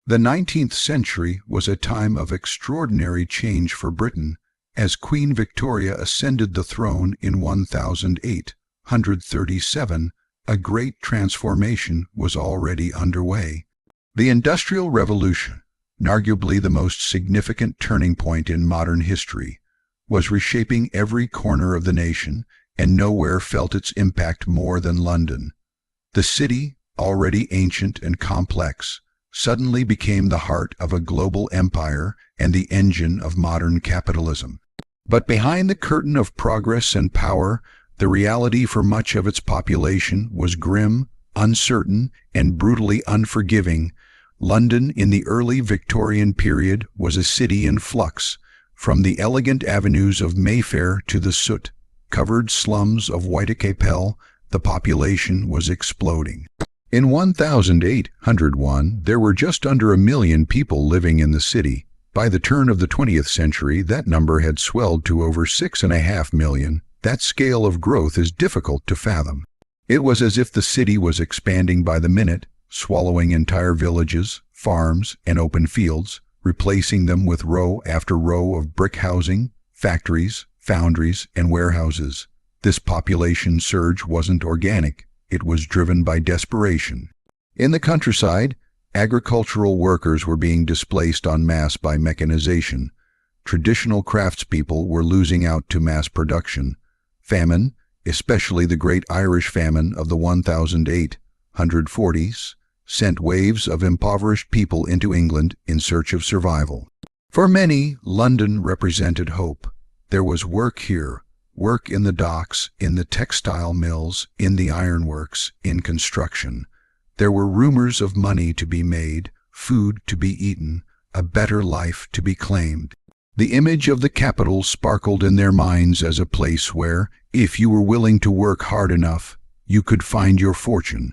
The 19th century was a time of extraordinary change for Britain, as Queen Victoria ascended the throne in 1837. A great transformation was already underway. The Industrial Revolution, arguably the most significant turning point in modern history, was reshaping every corner of the nation, and nowhere felt its impact more than London. The city, already ancient and complex, suddenly became the heart of a global empire and the engine of modern capitalism. But behind the curtain of progress and power, the reality for much of its population was grim, uncertain, and brutally unforgiving. London in the early Victorian period was a city in flux, from the elegant avenues of Mayfair to the soot-covered slums of Whitechapel. The population was exploding. In 1801, there were just under 1 million people living in the city. By the turn of the 20th century, that number had swelled to over 6.5 million. That scale of growth is difficult to fathom. It was as if the city was expanding by the minute, swallowing entire villages, farms, and open fields, replacing them with row after row of brick housing, factories, foundries, and warehouses. This population surge wasn't organic. It was driven by desperation. In the countryside, agricultural workers were being displaced en masse by mechanization. Traditional craftspeople were losing out to mass production. Famine, especially the Great Irish Famine of the 1840s, sent waves of impoverished people into England in search of survival. For many, London represented hope. There was work here, work in the docks, in the textile mills, in the ironworks, in construction. There were rumors of money to be made, food to be eaten, a better life to be claimed. The image of the capital sparkled in their minds as a place where, if you were willing to work hard enough, you could find your fortune.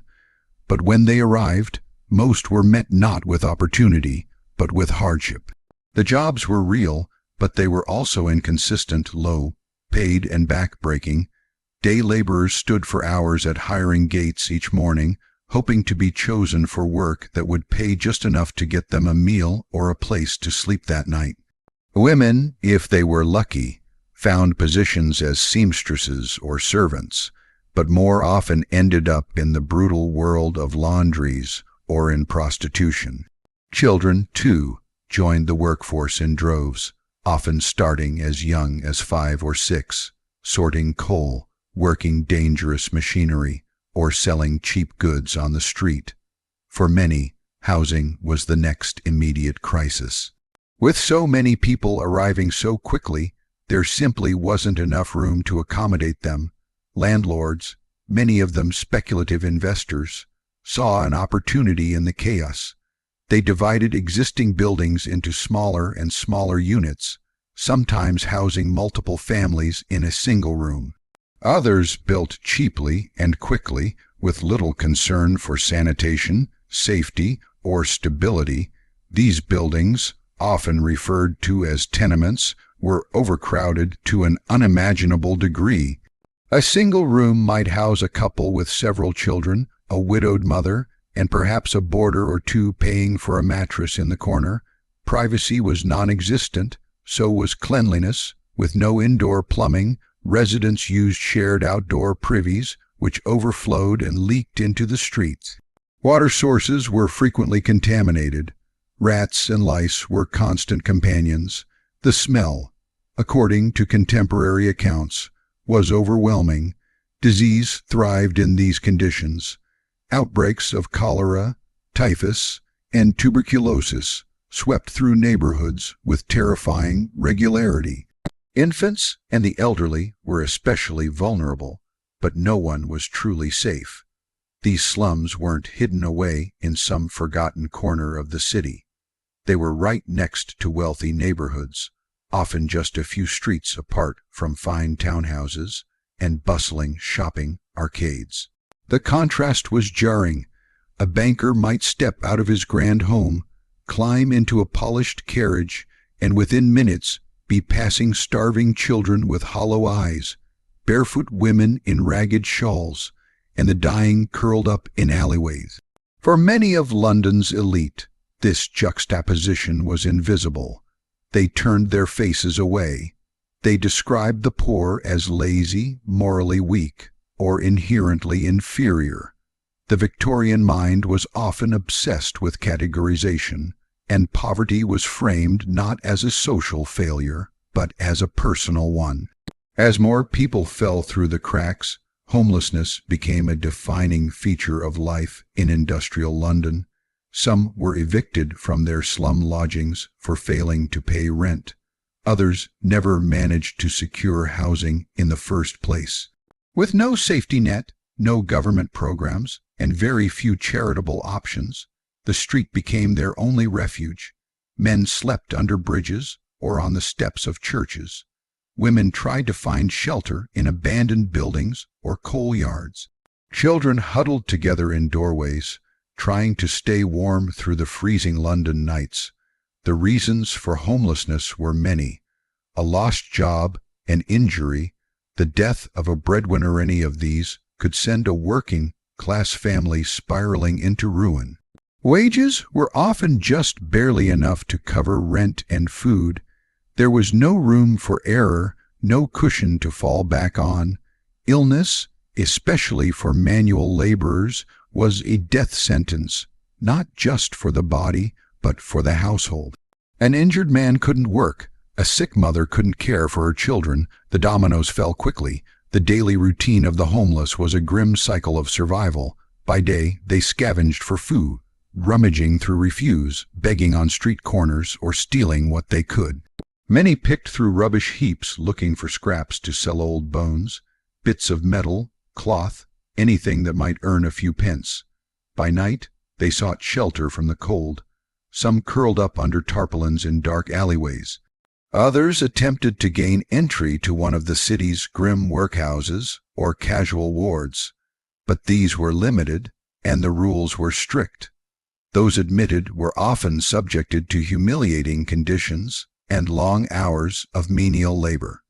But when they arrived, most were met not with opportunity, but with hardship. The jobs were real, but they were also inconsistent, low-paid, and back-breaking. Day laborers stood for hours at hiring gates each morning, hoping to be chosen for work that would pay just enough to get them a meal or a place to sleep that night. Women, if they were lucky, found positions as seamstresses or servants, but more often ended up in the brutal world of laundries or in prostitution. Children, too, joined the workforce in droves, often starting as young as 5 or 6, sorting coal, working dangerous machinery, or selling cheap goods on the street. For many, housing was the next immediate crisis. With so many people arriving so quickly, there simply wasn't enough room to accommodate them. Landlords, many of them speculative investors, saw an opportunity in the chaos. They divided existing buildings into smaller and smaller units, sometimes housing multiple families in a single room. Others built cheaply and quickly, with little concern for sanitation, safety, or stability. These buildings, often referred to as tenements, were overcrowded to an unimaginable degree. A single room might house a couple with several children, a widowed mother, and perhaps a boarder or two paying for a mattress in the corner. Privacy was non-existent, so was cleanliness. With no indoor plumbing, residents used shared outdoor privies, which overflowed and leaked into the streets. Water sources were frequently contaminated. Rats and lice were constant companions. The smell, according to contemporary accounts, was overwhelming. Disease thrived in these conditions. Outbreaks of cholera, typhus, and tuberculosis swept through neighborhoods with terrifying regularity. Infants and the elderly were especially vulnerable, but no one was truly safe. These slums weren't hidden away in some forgotten corner of the city. They were right next to wealthy neighborhoods, often just a few streets apart from fine townhouses and bustling shopping arcades. The contrast was jarring. A banker might step out of his grand home, climb into a polished carriage, and within minutes be passing starving children with hollow eyes, barefoot women in ragged shawls, and the dying curled up in alleyways. For many of London's elite, This juxtaposition was invisible. They turned their faces away. They described the poor as lazy, morally weak, or inherently inferior. The Victorian mind was often obsessed with categorization, and poverty was framed not as a social failure, but as a personal one. As more people fell through the cracks, homelessness became a defining feature of life in industrial London. Some were evicted from their slum lodgings for failing to pay rent. Others never managed to secure housing in the first place. With no safety net, no government programs, and very few charitable options, the street became their only refuge. Men slept under bridges or on the steps of churches. Women tried to find shelter in abandoned buildings or coal yards. Children huddled together in doorways, trying to stay warm through the freezing London nights. The reasons for homelessness were many: a lost job, an injury, the death of a breadwinner. Any of these could send a working-class family spiraling into ruin. Wages were often just barely enough to cover rent and food. There was no room for error, no cushion to fall back on. Illness, especially for manual laborers, was a death sentence, not just for the body, but for the household. An injured man couldn't work. A sick mother couldn't care for her children. The dominoes fell quickly. The daily routine of the homeless was a grim cycle of survival. By day, they scavenged for food, rummaging through refuse, begging on street corners, or stealing what they could. Many picked through rubbish heaps looking for scraps to sell: old bones, bits of metal, cloth, anything that might earn a few pence. By night, they sought shelter from the cold. Some curled up under tarpaulins in dark alleyways. Others attempted to gain entry to one of the city's grim workhouses or casual wards. But these were limited, and the rules were strict. Those admitted were often subjected to humiliating conditions and long hours of menial labor.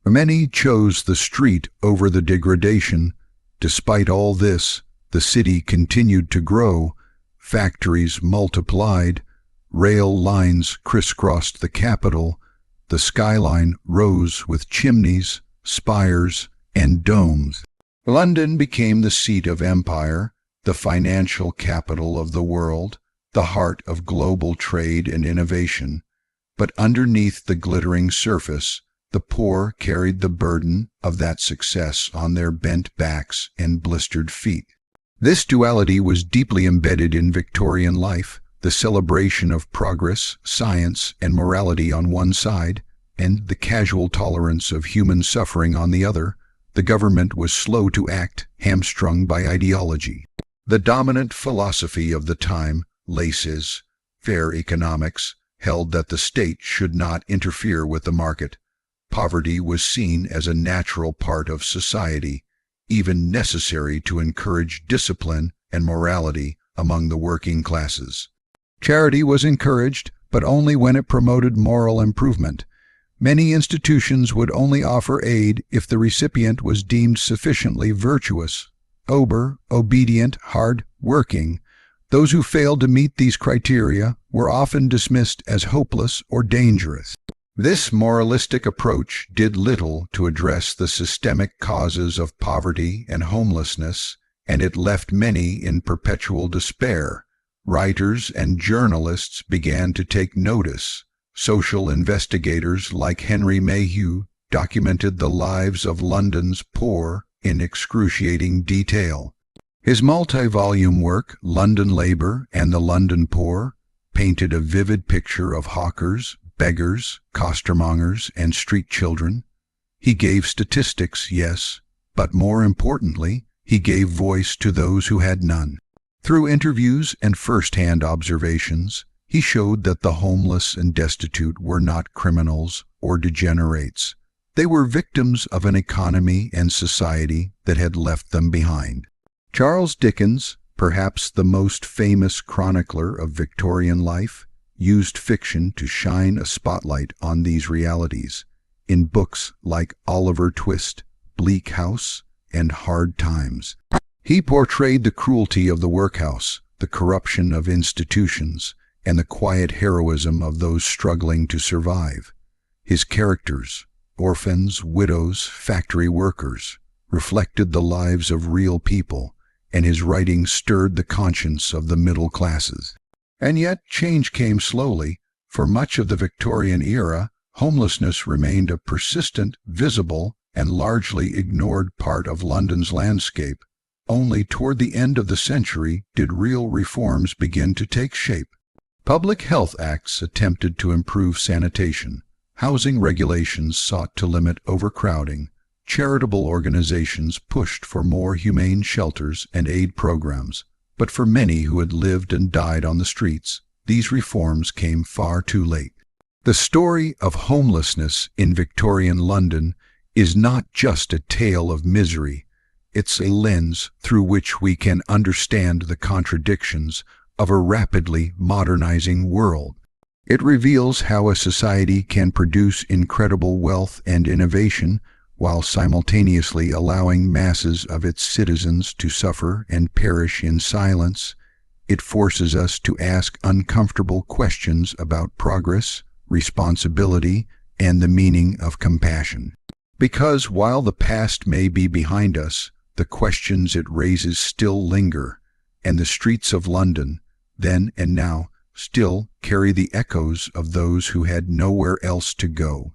Many chose the street over the degradation. Despite all this, the city continued to grow. Factories multiplied. Rail lines crisscrossed the capital. The skyline rose with chimneys, spires, and domes. London became the seat of empire, the financial capital of the world, the heart of global trade and innovation. But underneath the glittering surface, the poor carried the burden of that success on their bent backs and blistered feet. This duality was deeply embedded in Victorian life, the celebration of progress, science, and morality on one side, and the casual tolerance of human suffering on the other. The government was slow to act, hamstrung by ideology. The dominant philosophy of the time, laissez-faire economics, held that the state should not interfere with the market. Poverty was seen as a natural part of society, even necessary to encourage discipline and morality among the working classes. Charity was encouraged, but only when it promoted moral improvement. Many institutions would only offer aid if the recipient was deemed sufficiently virtuous, obedient, hard-working. Those who failed to meet these criteria were often dismissed as hopeless or dangerous. This moralistic approach did little to address the systemic causes of poverty and homelessness, and it left many in perpetual despair. Writers and journalists began to take notice. Social investigators like Henry Mayhew documented the lives of London's poor in excruciating detail. His multi-volume work, London Labour and the London Poor, painted a vivid picture of hawkers, beggars, costermongers, and street children. He gave statistics, yes, but more importantly, he gave voice to those who had none. Through interviews and first-hand observations, he showed that the homeless and destitute were not criminals or degenerates. They were victims of an economy and society that had left them behind. Charles Dickens, perhaps the most famous chronicler of Victorian life, used fiction to shine a spotlight on these realities in books like Oliver Twist, Bleak House, and Hard Times. He portrayed the cruelty of the workhouse, the corruption of institutions, and the quiet heroism of those struggling to survive. His characters, orphans, widows, factory workers, reflected the lives of real people, and his writing stirred the conscience of the middle classes. And yet change came slowly. For much of the Victorian era, homelessness remained a persistent, visible, and largely ignored part of London's landscape. Only toward the end of the century did real reforms begin to take shape. Public health acts attempted to improve sanitation. Housing regulations sought to limit overcrowding. Charitable organizations pushed for more humane shelters and aid programs. But for many who had lived and died on the streets, these reforms came far too late. The story of homelessness in Victorian London is not just a tale of misery. It's a lens through which we can understand the contradictions of a rapidly modernizing world. It reveals how a society can produce incredible wealth and innovation while simultaneously allowing masses of its citizens to suffer and perish in silence. It forces us to ask uncomfortable questions about progress, responsibility, and the meaning of compassion. Because while the past may be behind us, the questions it raises still linger, and the streets of London, then and now, still carry the echoes of those who had nowhere else to go.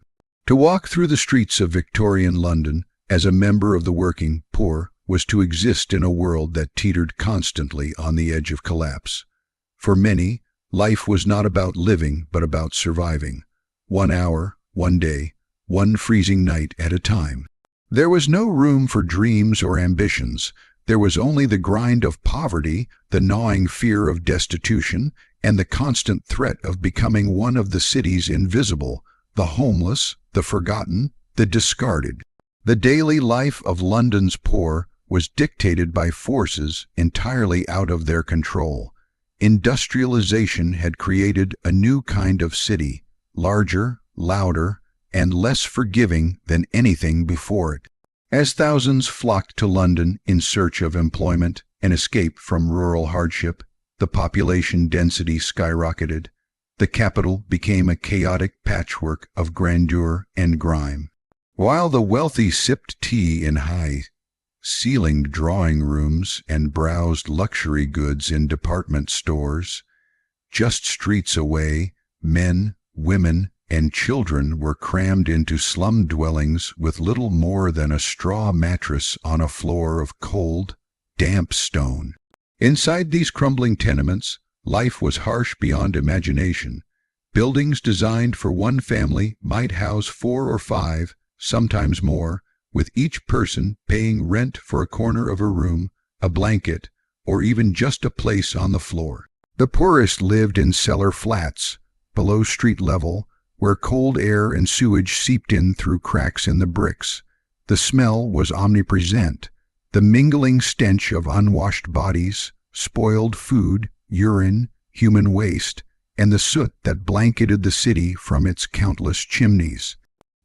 To walk through the streets of Victorian London as a member of the working poor was to exist in a world that teetered constantly on the edge of collapse. For many, life was not about living but about surviving, 1 hour, 1 day, one freezing night at a time. There was no room for dreams or ambitions. There was only the grind of poverty, the gnawing fear of destitution, and the constant threat of becoming one of the city's invisible, the homeless, the forgotten, the discarded. The daily life of London's poor was dictated by forces entirely out of their control. Industrialization had created a new kind of city, larger, louder, and less forgiving than anything before it. As thousands flocked to London in search of employment and escape from rural hardship, the population density skyrocketed. The capital became a chaotic patchwork of grandeur and grime. While the wealthy sipped tea in high-ceilinged drawing rooms and browsed luxury goods in department stores, just streets away, men, women, and children were crammed into slum dwellings with little more than a straw mattress on a floor of cold, damp stone. Inside these crumbling tenements, life was harsh beyond imagination. Buildings designed for one family might house 4 or 5, sometimes more, with each person paying rent for a corner of a room, a blanket, or even just a place on the floor. The poorest lived in cellar flats, below street level, where cold air and sewage seeped in through cracks in the bricks. The smell was omnipresent, the mingling stench of unwashed bodies, spoiled food, urine, human waste, and the soot that blanketed the city from its countless chimneys.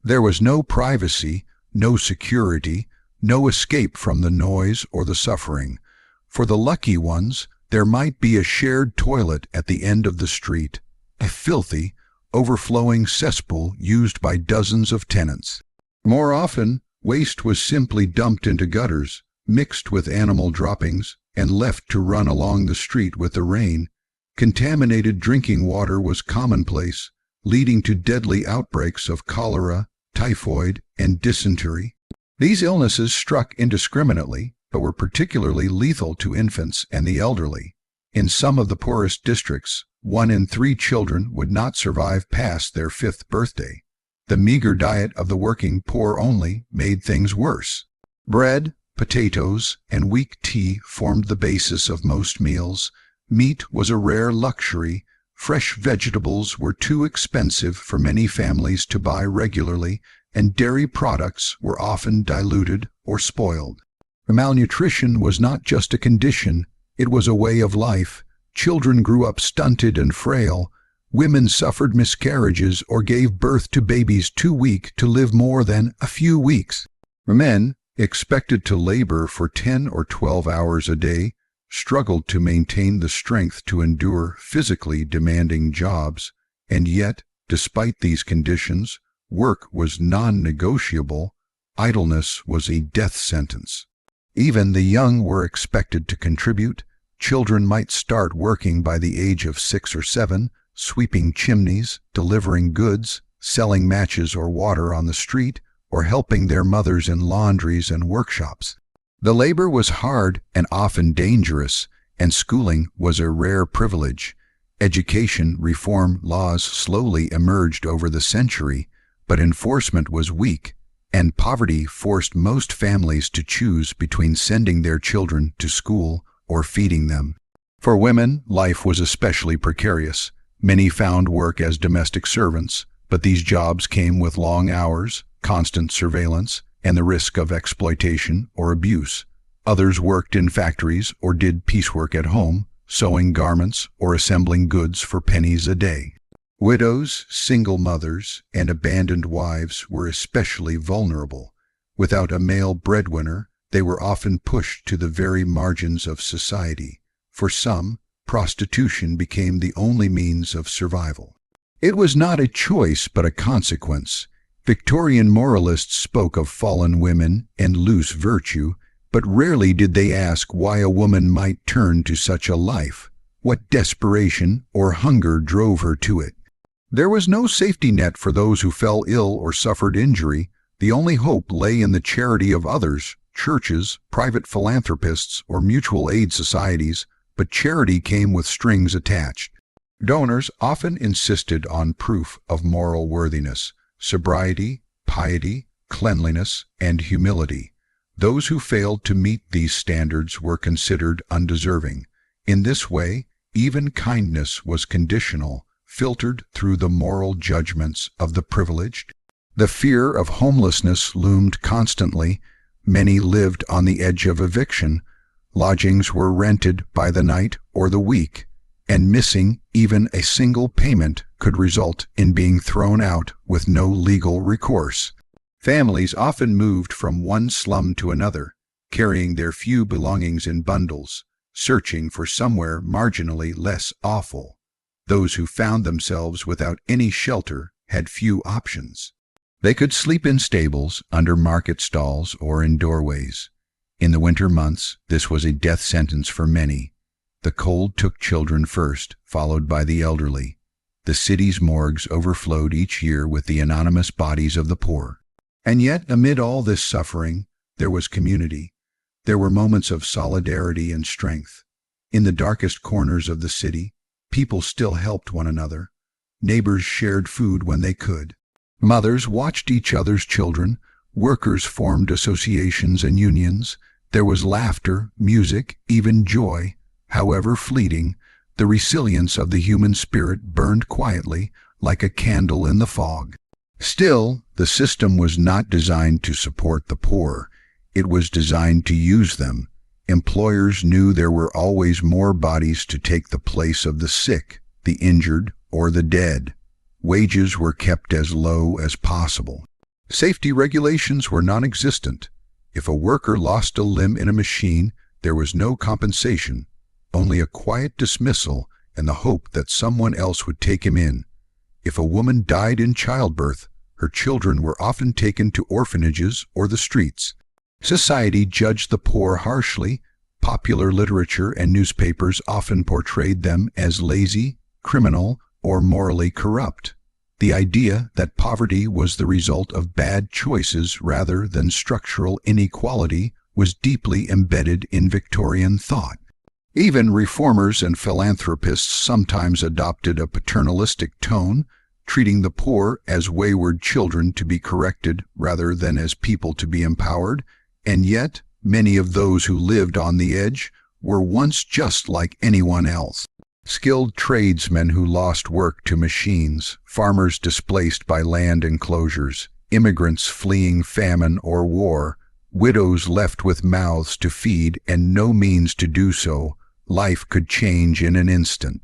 There was no privacy, no security, no escape from the noise or the suffering. For the lucky ones, there might be a shared toilet at the end of the street, a filthy, overflowing cesspool used by dozens of tenants. More often, waste was simply dumped into gutters, mixed with animal droppings, and left to run along the street with the rain. Contaminated drinking water was commonplace, leading to deadly outbreaks of cholera, typhoid, and dysentery. These illnesses struck indiscriminately, but were particularly lethal to infants and the elderly. In some of the poorest districts, 1 in 3 children would not survive past their 5th birthday. The meager diet of the working poor only made things worse. Bread, potatoes, and weak tea formed the basis of most meals. Meat was a rare luxury. Fresh vegetables were too expensive for many families to buy regularly, and dairy products were often diluted or spoiled. Malnutrition was not just a condition, it was a way of life. Children grew up stunted and frail. Women suffered miscarriages or gave birth to babies too weak to live more than a few weeks. Men, expected to labor for 10 or 12 hours a day, struggled to maintain the strength to endure physically demanding jobs, and yet, despite these conditions, work was non-negotiable, idleness was a death sentence. Even the young were expected to contribute. Children might start working by the age of 6 or 7, sweeping chimneys, delivering goods, selling matches or water on the street, or helping their mothers in laundries and workshops. The labor was hard and often dangerous, and schooling was a rare privilege. Education reform laws slowly emerged over the century, but enforcement was weak, and poverty forced most families to choose between sending their children to school or feeding them. For women, life was especially precarious. Many found work as domestic servants, but these jobs came with long hours, constant surveillance, and the risk of exploitation or abuse. Others worked in factories or did piecework at home, sewing garments or assembling goods for pennies a day. Widows, single mothers, and abandoned wives were especially vulnerable. Without a male breadwinner, they were often pushed to the very margins of society. For some, prostitution became the only means of survival. It was not a choice but a consequence. Victorian moralists spoke of fallen women and loose virtue, but rarely did they ask why a woman might turn to such a life, what desperation or hunger drove her to it. There was no safety net for those who fell ill or suffered injury. The only hope lay in the charity of others, churches, private philanthropists, or mutual aid societies, but charity came with strings attached. Donors often insisted on proof of moral worthiness, sobriety, piety, cleanliness, and humility. Those who failed to meet these standards were considered undeserving. In this way, even kindness was conditional, filtered through the moral judgments of the privileged. The fear of homelessness loomed constantly. Many lived on the edge of eviction. Lodgings were rented by the night or the week, and missing even a single payment could result in being thrown out with no legal recourse. Families often moved from one slum to another, carrying their few belongings in bundles, searching for somewhere marginally less awful. Those who found themselves without any shelter had few options. They could sleep in stables, under market stalls, or in doorways. In the winter months, this was a death sentence for many. The cold took children first, followed by the elderly. The city's morgues overflowed each year with the anonymous bodies of the poor. And yet, amid all this suffering, there was community. There were moments of solidarity and strength. In the darkest corners of the city, people still helped one another. Neighbors shared food when they could. Mothers watched each other's children. Workers formed associations and unions. There was laughter, music, even joy. However fleeting, the resilience of the human spirit burned quietly, like a candle in the fog. Still, the system was not designed to support the poor. It was designed to use them. Employers knew there were always more bodies to take the place of the sick, the injured, or the dead. Wages were kept as low as possible. Safety regulations were non-existent. If a worker lost a limb in a machine, there was no compensation, only a quiet dismissal and the hope that someone else would take him in. If a woman died in childbirth, her children were often taken to orphanages or the streets. Society judged the poor harshly. Popular literature and newspapers often portrayed them as lazy, criminal, or morally corrupt. The idea that poverty was the result of bad choices rather than structural inequality was deeply embedded in Victorian thought. Even reformers and philanthropists sometimes adopted a paternalistic tone, treating the poor as wayward children to be corrected rather than as people to be empowered, and yet many of those who lived on the edge were once just like anyone else. Skilled tradesmen who lost work to machines, farmers displaced by land enclosures, immigrants fleeing famine or war, widows left with mouths to feed and no means to do so, life could change in an instant.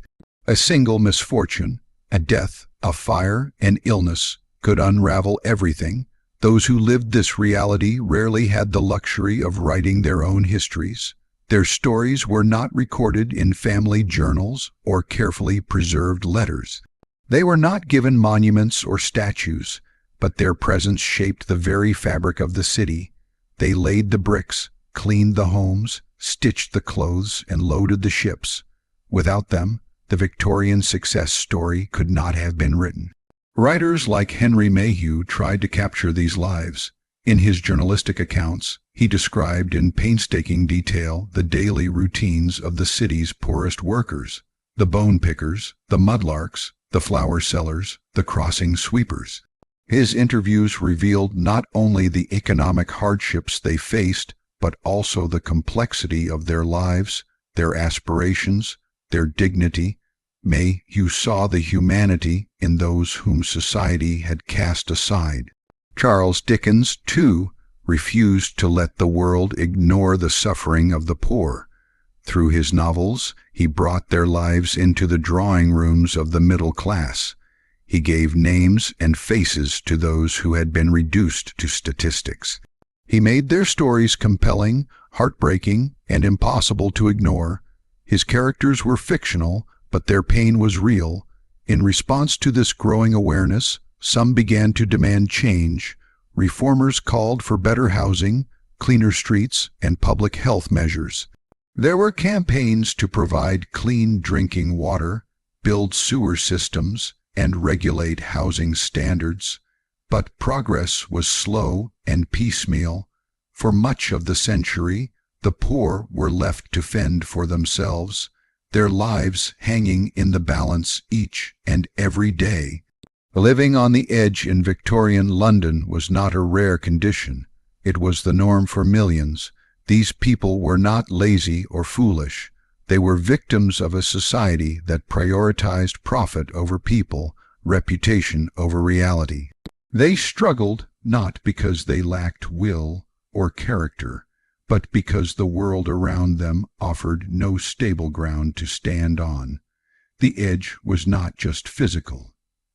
A single misfortune, a death, a fire, an illness, could unravel everything. Those who lived this reality rarely had the luxury of writing their own histories. Their stories were not recorded in family journals or carefully preserved letters. They were not given monuments or statues, but their presence shaped the very fabric of the city. They laid the bricks, cleaned the homes, stitched the clothes, and loaded the ships. Without them, the Victorian success story could not have been written. Writers like Henry Mayhew tried to capture these lives. In his journalistic accounts, he described in painstaking detail the daily routines of the city's poorest workers, the bone pickers, the mudlarks, the flower sellers, the crossing sweepers. His interviews revealed not only the economic hardships they faced, but also the complexity of their lives, their aspirations, their dignity. Mayhew saw the humanity in those whom society had cast aside. Charles Dickens, too, refused to let the world ignore the suffering of the poor. Through his novels, he brought their lives into the drawing rooms of the middle class. He gave names and faces to those who had been reduced to statistics. He made their stories compelling, heartbreaking, and impossible to ignore. His characters were fictional, but their pain was real. In response to this growing awareness, some began to demand change. Reformers called for better housing, cleaner streets, and public health measures. There were campaigns to provide clean drinking water, build sewer systems, and regulate housing standards. But progress was slow and piecemeal. For much of the century, the poor were left to fend for themselves, their lives hanging in the balance each and every day. Living on the edge in Victorian London was not a rare condition. It was the norm for millions. These people were not lazy or foolish. They were victims of a society that prioritized profit over people, reputation over reality. They struggled not because they lacked will or character, but because the world around them offered no stable ground to stand on. The edge was not just physical.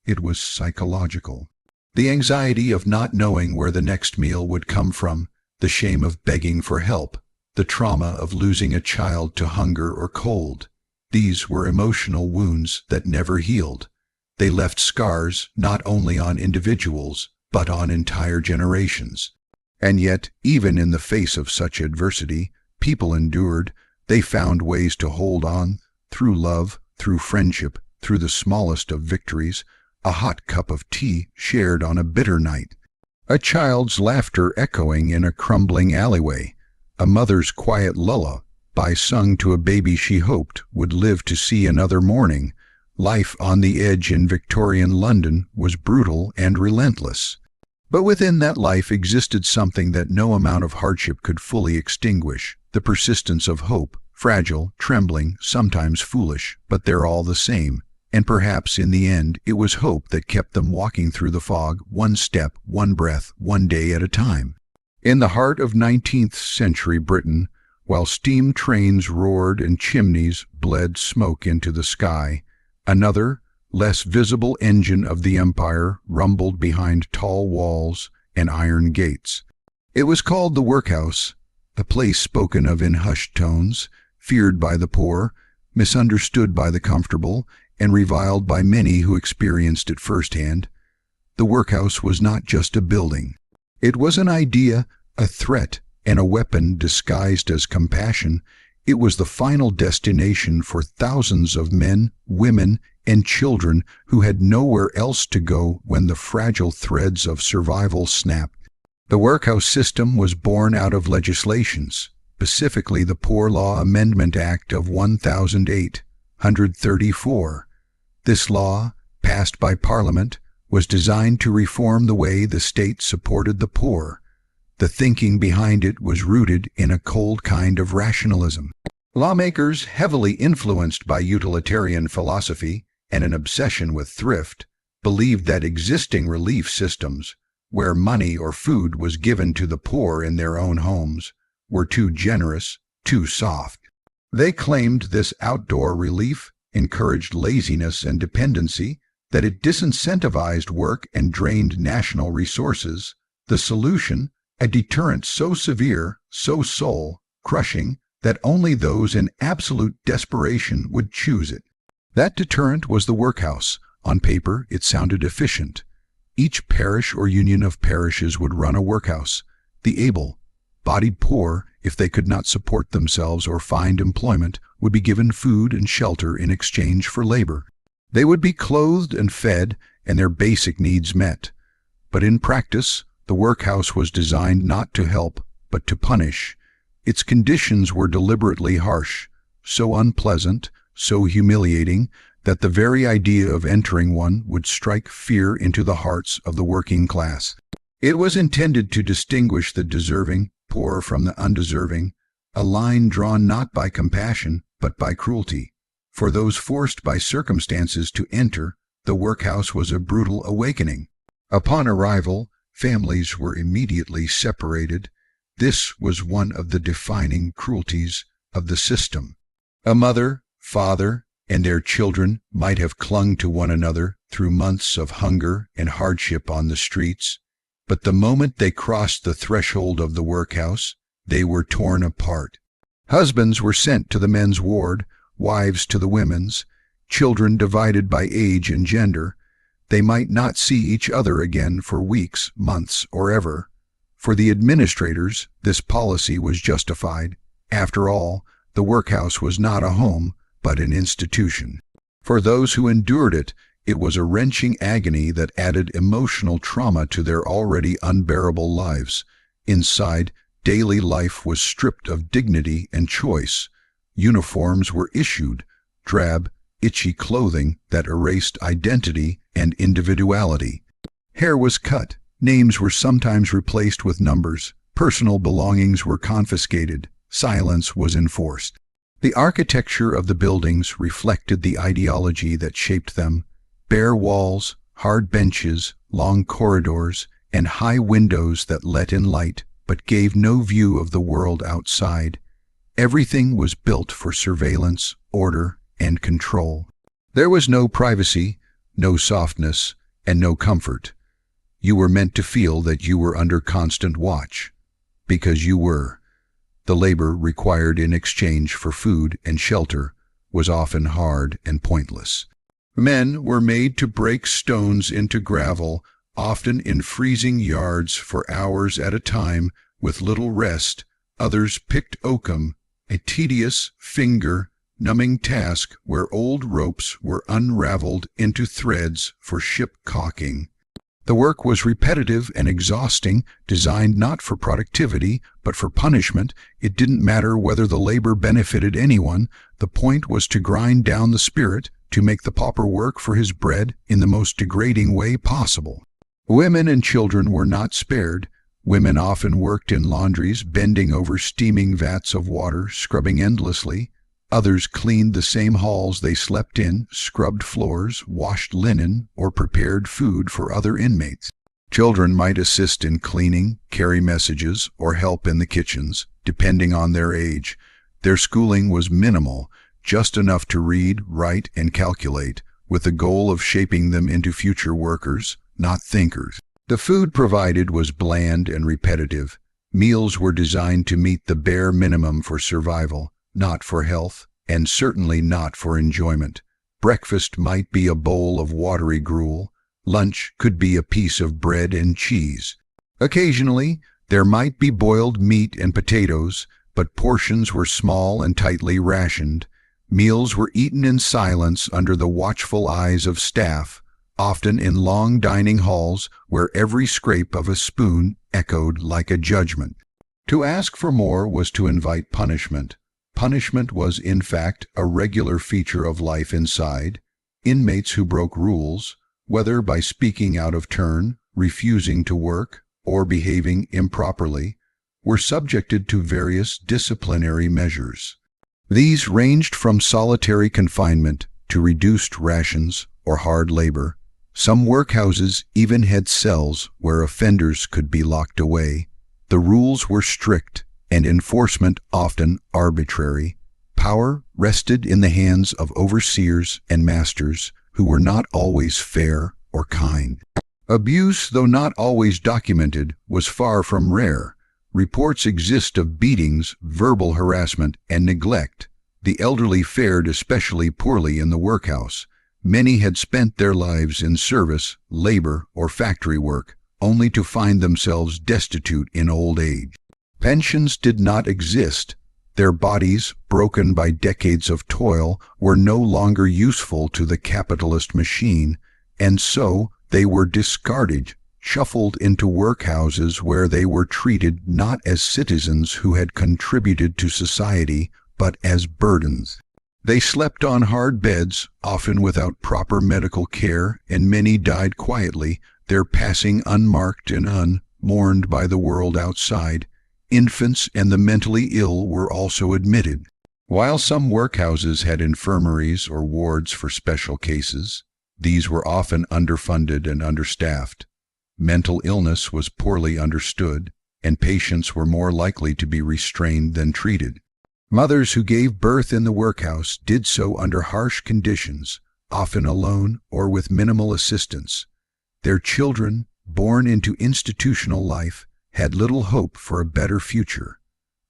It was psychological. The anxiety of not knowing where the next meal would come from, the shame of begging for help, the trauma of losing a child to hunger or cold. These were emotional wounds that never healed. They left scars not only on individuals, but on entire generations. And yet, even in the face of such adversity, people endured. They found ways to hold on, through love, through friendship, through the smallest of victories, a hot cup of tea shared on a bitter night, a child's laughter echoing in a crumbling alleyway, a mother's quiet lullaby sung to a baby she hoped would live to see another morning. Life on the edge in Victorian London was brutal and relentless. But within that life existed something that no amount of hardship could fully extinguish, the persistence of hope, fragile, trembling, sometimes foolish, but they're all the same. And perhaps in the end it was hope that kept them walking through the fog, one step, one breath, one day at a time. In the heart of 19th century Britain, while steam trains roared and chimneys bled smoke into the sky, another, less visible engine of the empire rumbled behind tall walls and iron gates. It was called the workhouse, a place spoken of in hushed tones, feared by the poor, misunderstood by the comfortable, and reviled by many who experienced it firsthand. The workhouse was not just a building. It was an idea, a threat, and a weapon disguised as compassion. It was the final destination for thousands of men, women, and children who had nowhere else to go when the fragile threads of survival snapped. The workhouse system was born out of legislations, specifically the Poor Law Amendment Act of 1834. This law, passed by Parliament, was designed to reform the way the state supported the poor. The thinking behind it was rooted in a cold kind of rationalism. Lawmakers, heavily influenced by utilitarian philosophy and an obsession with thrift, believed that existing relief systems, where money or food was given to the poor in their own homes, were too generous, too soft. They claimed this outdoor relief encouraged laziness and dependency, that it disincentivized work and drained national resources. The solution, a deterrent so severe, so soul-crushing, that only those in absolute desperation would choose it. That deterrent was the workhouse. On paper, it sounded efficient. Each parish or union of parishes would run a workhouse. The able-bodied poor, if they could not support themselves or find employment, would be given food and shelter in exchange for labor. They would be clothed and fed, and their basic needs met. But in practice, the workhouse was designed not to help, but to punish. Its conditions were deliberately harsh, so unpleasant, so humiliating, that the very idea of entering one would strike fear into the hearts of the working class. It was intended to distinguish the deserving poor from the undeserving, a line drawn not by compassion, but by cruelty. For those forced by circumstances to enter, the workhouse was a brutal awakening. Upon arrival, families were immediately separated. This was one of the defining cruelties of the system. A mother, father, and their children might have clung to one another through months of hunger and hardship on the streets, but the moment they crossed the threshold of the workhouse, they were torn apart. Husbands were sent to the men's ward, wives to the women's, children divided by age and gender. They might not see each other again for weeks, months, or ever. For the administrators, this policy was justified. After all, the workhouse was not a home, but an institution. For those who endured it, it was a wrenching agony that added emotional trauma to their already unbearable lives. Inside, daily life was stripped of dignity and choice. Uniforms were issued, drab, itchy clothing that erased identity and individuality. Hair was cut, names were sometimes replaced with numbers, personal belongings were confiscated, silence was enforced. The architecture of the buildings reflected the ideology that shaped them. Bare walls, hard benches, long corridors, and high windows that let in light but gave no view of the world outside. Everything was built for surveillance, order, and control. There was no privacy, no softness, and no comfort. You were meant to feel that you were under constant watch, because you were. The labor required in exchange for food and shelter was often hard and pointless. Men were made to break stones into gravel, often in freezing yards for hours at a time with little rest. Others picked oakum, a tedious, finger-numbing task where old ropes were unraveled into threads for ship caulking. The work was repetitive and exhausting, designed not for productivity, but for punishment. It didn't matter whether the labor benefited anyone. The point was to grind down the spirit, to make the pauper work for his bread in the most degrading way possible. Women and children were not spared. Women often worked in laundries, bending over steaming vats of water, scrubbing endlessly. Others cleaned the same halls they slept in, scrubbed floors, washed linen, or prepared food for other inmates. Children might assist in cleaning, carry messages, or help in the kitchens, depending on their age. Their schooling was minimal, just enough to read, write, and calculate, with the goal of shaping them into future workers, not thinkers. The food provided was bland and repetitive. Meals were designed to meet the bare minimum for survival, not for health, and certainly not for enjoyment. Breakfast might be a bowl of watery gruel. Lunch could be a piece of bread and cheese. Occasionally, there might be boiled meat and potatoes, but portions were small and tightly rationed. Meals were eaten in silence under the watchful eyes of staff, often in long dining halls where every scrape of a spoon echoed like a judgment. To ask for more was to invite punishment. Punishment was, in fact, a regular feature of life inside. Inmates who broke rules, whether by speaking out of turn, refusing to work, or behaving improperly, were subjected to various disciplinary measures. These ranged from solitary confinement to reduced rations or hard labor. Some workhouses even had cells where offenders could be locked away. The rules were strict and enforcement often arbitrary. Power rested in the hands of overseers and masters who were not always fair or kind. Abuse, though not always documented, was far from rare. Reports exist of beatings, verbal harassment, and neglect. The elderly fared especially poorly in the workhouse. Many had spent their lives in service, labor, or factory work, only to find themselves destitute in old age. Pensions did not exist. Their bodies, broken by decades of toil, were no longer useful to the capitalist machine, and so they were discarded, shuffled into workhouses where they were treated not as citizens who had contributed to society, but as burdens. They slept on hard beds, often without proper medical care, and many died quietly, their passing unmarked and unmourned by the world outside. Infants and the mentally ill were also admitted. While some workhouses had infirmaries or wards for special cases, these were often underfunded and understaffed. Mental illness was poorly understood, and patients were more likely to be restrained than treated. Mothers who gave birth in the workhouse did so under harsh conditions, often alone or with minimal assistance. Their children, born into institutional life, had little hope for a better future.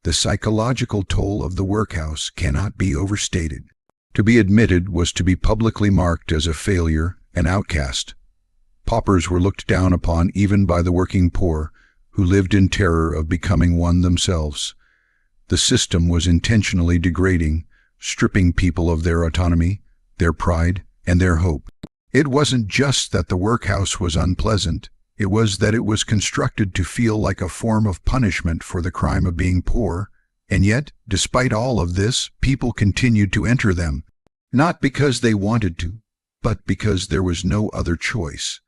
The psychological toll of the workhouse cannot be overstated. To be admitted was to be publicly marked as a failure, an outcast. Paupers were looked down upon even by the working poor, who lived in terror of becoming one themselves. The system was intentionally degrading, stripping people of their autonomy, their pride, and their hope. It wasn't just that the workhouse was unpleasant, it was that it was constructed to feel like a form of punishment for the crime of being poor, and yet, despite all of this, people continued to enter them, not because they wanted to, but because there was no other choice.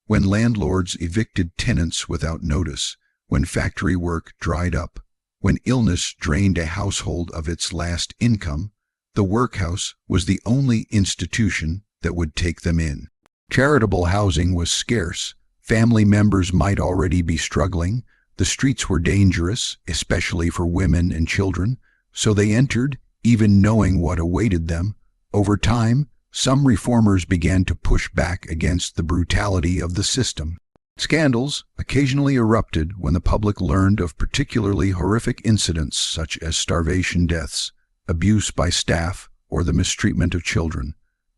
When landlords evicted tenants without notice, when factory work dried up, when illness drained a household of its last income, the workhouse was the only institution that would take them in. Charitable housing was scarce. Family members might already be struggling. The streets were dangerous, especially for women and children, so they entered, even knowing what awaited them. Over time, some reformers began to push back against the brutality of the system. Scandals occasionally erupted when the public learned of particularly horrific incidents such as starvation deaths, abuse by staff, or the mistreatment of children.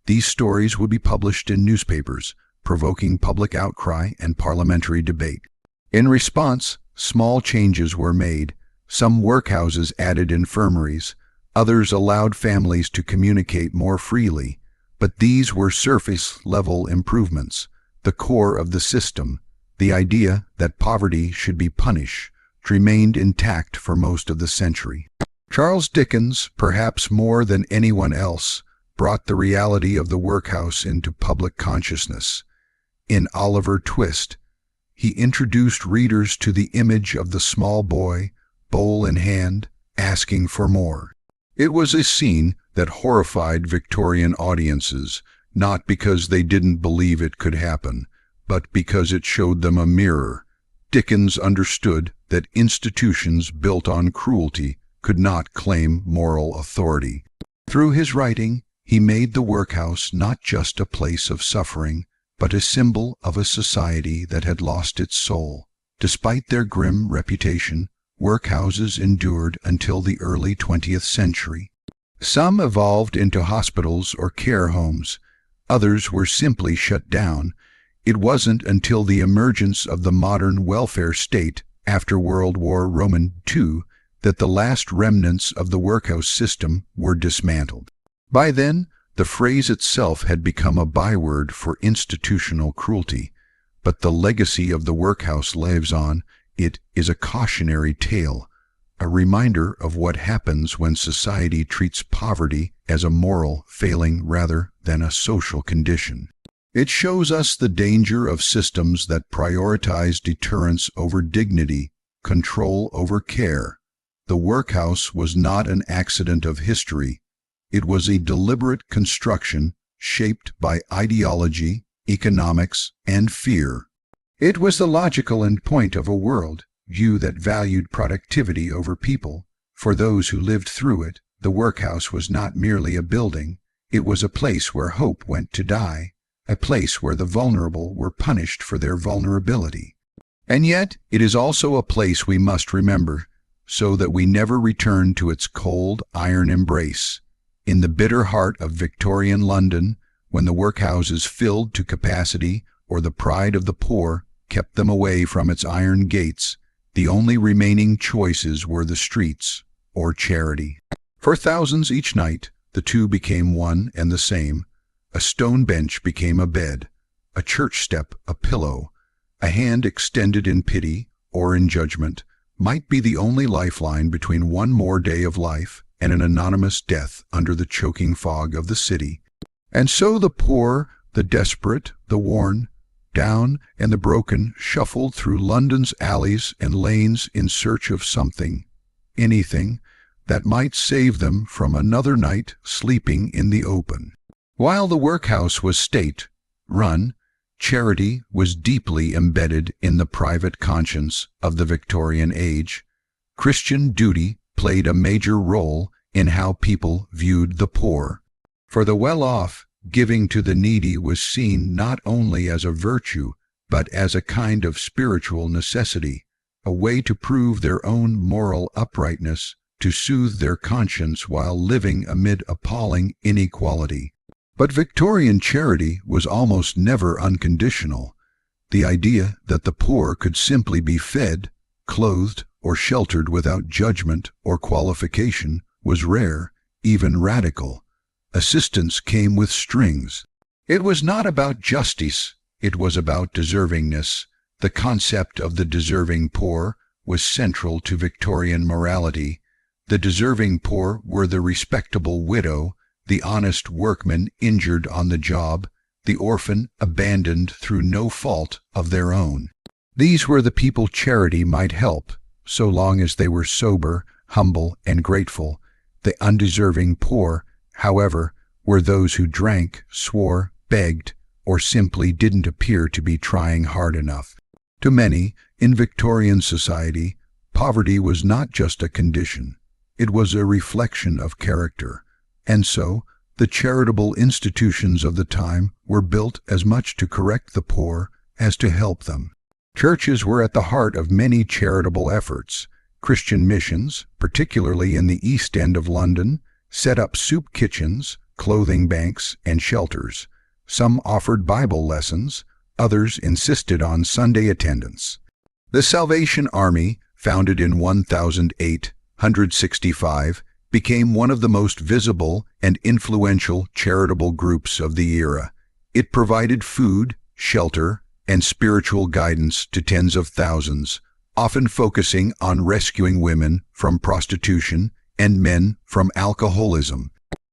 These stories would be published in newspapers, provoking public outcry and parliamentary debate. In response, small changes were made. Some workhouses added infirmaries, others allowed families to communicate more freely, but these were surface-level improvements. The core of the system, the idea that poverty should be punished, remained intact for most of the century. Charles Dickens, perhaps more than anyone else, brought the reality of the workhouse into public consciousness. In Oliver Twist, he introduced readers to the image of the small boy, bowl in hand, asking for more. It was a scene that horrified Victorian audiences, not because they didn't believe it could happen, but because it showed them a mirror. Dickens understood that institutions built on cruelty could not claim moral authority. Through his writing, he made the workhouse not just a place of suffering, but a symbol of a society that had lost its soul. Despite their grim reputation, workhouses endured until the early 20th century. Some evolved into hospitals or care homes. Others were simply shut down. It wasn't until the emergence of the modern welfare state after World War II that the last remnants of the workhouse system were dismantled. By then, the phrase itself had become a byword for institutional cruelty, but the legacy of the workhouse lives on. It is a cautionary tale, a reminder of what happens when society treats poverty as a moral failing rather than a social condition. It shows us the danger of systems that prioritize deterrence over dignity, control over care. The workhouse was not an accident of history. It was a deliberate construction shaped by ideology, economics, and fear. It was the logical endpoint of a world view that valued productivity over people. For those who lived through it, the workhouse was not merely a building. It was a place where hope went to die, a place where the vulnerable were punished for their vulnerability. And yet, it is also a place we must remember, so that we never return to its cold, iron embrace. In the bitter heart of Victorian London, when the workhouses filled to capacity or the pride of the poor kept them away from its iron gates, the only remaining choices were the streets or charity. For thousands each night, the two became one and the same. A stone bench became a bed, a church step a pillow. A hand extended in pity or in judgment might be the only lifeline between one more day of life and an anonymous death under the choking fog of the city. And so the poor, the desperate, the worn, down and the broken shuffled through London's alleys and lanes in search of something, anything, that might save them from another night sleeping in the open. While the workhouse was state-run, charity was deeply embedded in the private conscience of the Victorian age. Christian duty played a major role in how people viewed the poor. For the well-off, giving to the needy was seen not only as a virtue, but as a kind of spiritual necessity, a way to prove their own moral uprightness, to soothe their conscience while living amid appalling inequality. But Victorian charity was almost never unconditional. The idea that the poor could simply be fed, clothed, or sheltered without judgment or qualification was rare, even radical. Assistance came with strings. It was not about justice, it was about deservingness. The concept of the deserving poor was central to Victorian morality. The deserving poor were the respectable widow, the honest workman injured on the job, the orphan abandoned through no fault of their own. These were the people charity might help, so long as they were sober, humble, and grateful. The undeserving poor, however, were those who drank, swore, begged, or simply didn't appear to be trying hard enough. To many, in Victorian society, poverty was not just a condition, it was a reflection of character. And so, the charitable institutions of the time were built as much to correct the poor as to help them. Churches were at the heart of many charitable efforts. Christian missions, particularly in the East End of London, set up soup kitchens, clothing banks, and shelters. Some offered Bible lessons, others insisted on Sunday attendance. The Salvation Army, founded in 1865, became one of the most visible and influential charitable groups of the era. It provided food, shelter, and spiritual guidance to tens of thousands, often focusing on rescuing women from prostitution and men from alcoholism.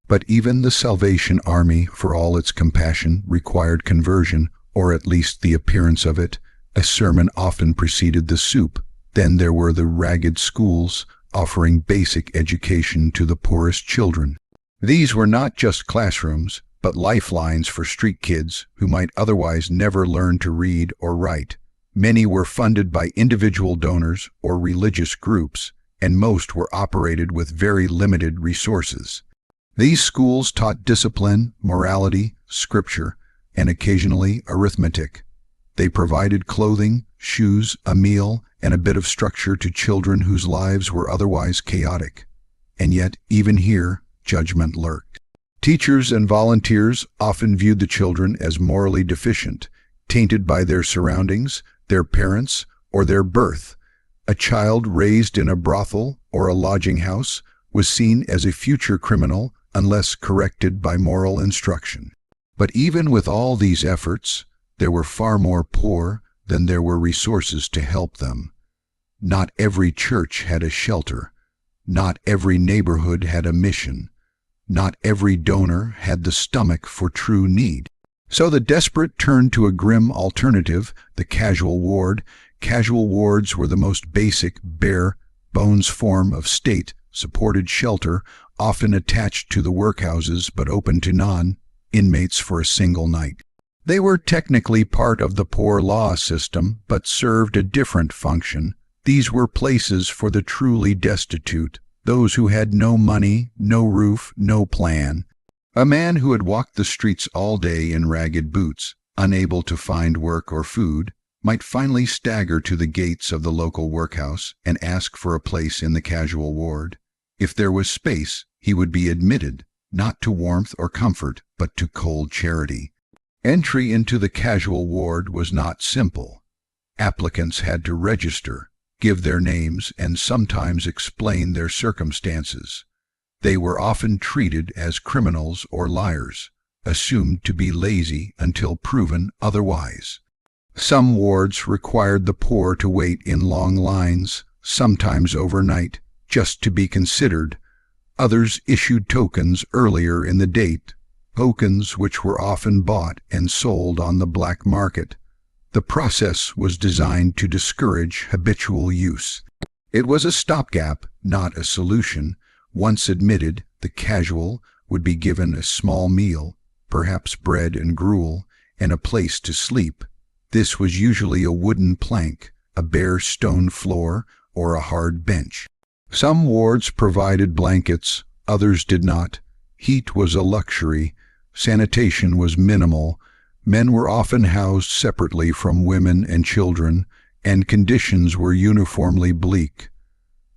But even the Salvation Army, for all its compassion, required conversion, or at least the appearance of it. A sermon often preceded the soup. Then there were the ragged schools, offering basic education to the poorest children. These were not just classrooms, but lifelines for street kids who might otherwise never learn to read or write. Many were funded by individual donors or religious groups, and most were operated with very limited resources. These schools taught discipline, morality, scripture, and occasionally arithmetic. They provided clothing, shoes, a meal, and a bit of structure to children whose lives were otherwise chaotic. And yet, even here, judgment lurked. Teachers and volunteers often viewed the children as morally deficient, tainted by their surroundings, their parents, or their birth. A child raised in a brothel or a lodging house was seen as a future criminal unless corrected by moral instruction. But even with all these efforts, there were far more poor than there were resources to help them. Not every church had a shelter. Not every neighborhood had a mission. Not every donor had the stomach for true need. So the desperate turned to a grim alternative, the casual ward. Casual wards were the most basic, bare bones form of state-supported shelter, often attached to the workhouses but open to non-inmates for a single night. They were technically part of the poor law system, but served a different function. These were places for the truly destitute, those who had no money, no roof, no plan. A man who had walked the streets all day in ragged boots, unable to find work or food, might finally stagger to the gates of the local workhouse and ask for a place in the casual ward. If there was space, he would be admitted, not to warmth or comfort, but to cold charity. Entry into the casual ward was not simple. Applicants had to register, give their names, and sometimes explain their circumstances. They were often treated as criminals or liars, assumed to be lazy until proven otherwise. Some wards required the poor to wait in long lines, sometimes overnight, just to be considered. Others issued tokens earlier in the date, tokens which were often bought and sold on the black market. The process was designed to discourage habitual use. It was a stopgap, not a solution. Once admitted, the casual would be given a small meal, perhaps bread and gruel, and a place to sleep. This was usually a wooden plank, a bare stone floor, or a hard bench. Some wards provided blankets, others did not. Heat was a luxury. Sanitation was minimal. Men were often housed separately from women and children, and conditions were uniformly bleak.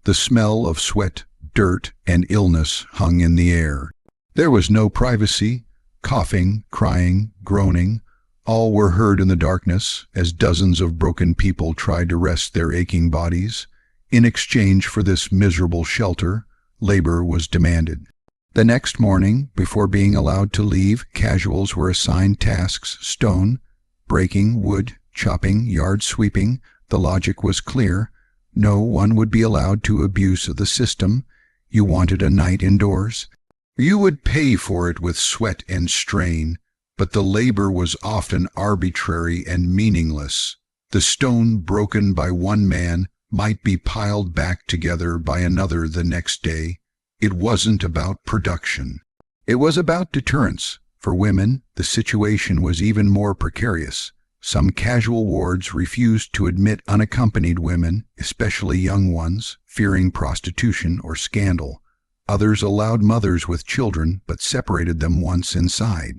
The smell of sweat, dirt, and illness hung in the air. There was no privacy. Coughing, crying, groaning, all were heard in the darkness as dozens of broken people tried to rest their aching bodies. In exchange for this miserable shelter, labor was demanded. The next morning, before being allowed to leave, casuals were assigned tasks: stone, breaking, wood, chopping, yard sweeping. The logic was clear. No one would be allowed to abuse the system. You wanted a night indoors? You would pay for it with sweat and strain, but the labor was often arbitrary and meaningless. The stone broken by one man might be piled back together by another the next day. It wasn't about production. It was about deterrence. For women, the situation was even more precarious. Some casual wards refused to admit unaccompanied women, especially young ones, fearing prostitution or scandal. Others allowed mothers with children, but separated them once inside.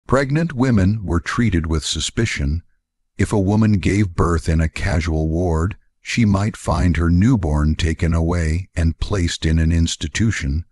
Pregnant women were treated with suspicion. If a woman gave birth in a casual ward, she might find her newborn taken away and placed in an institution.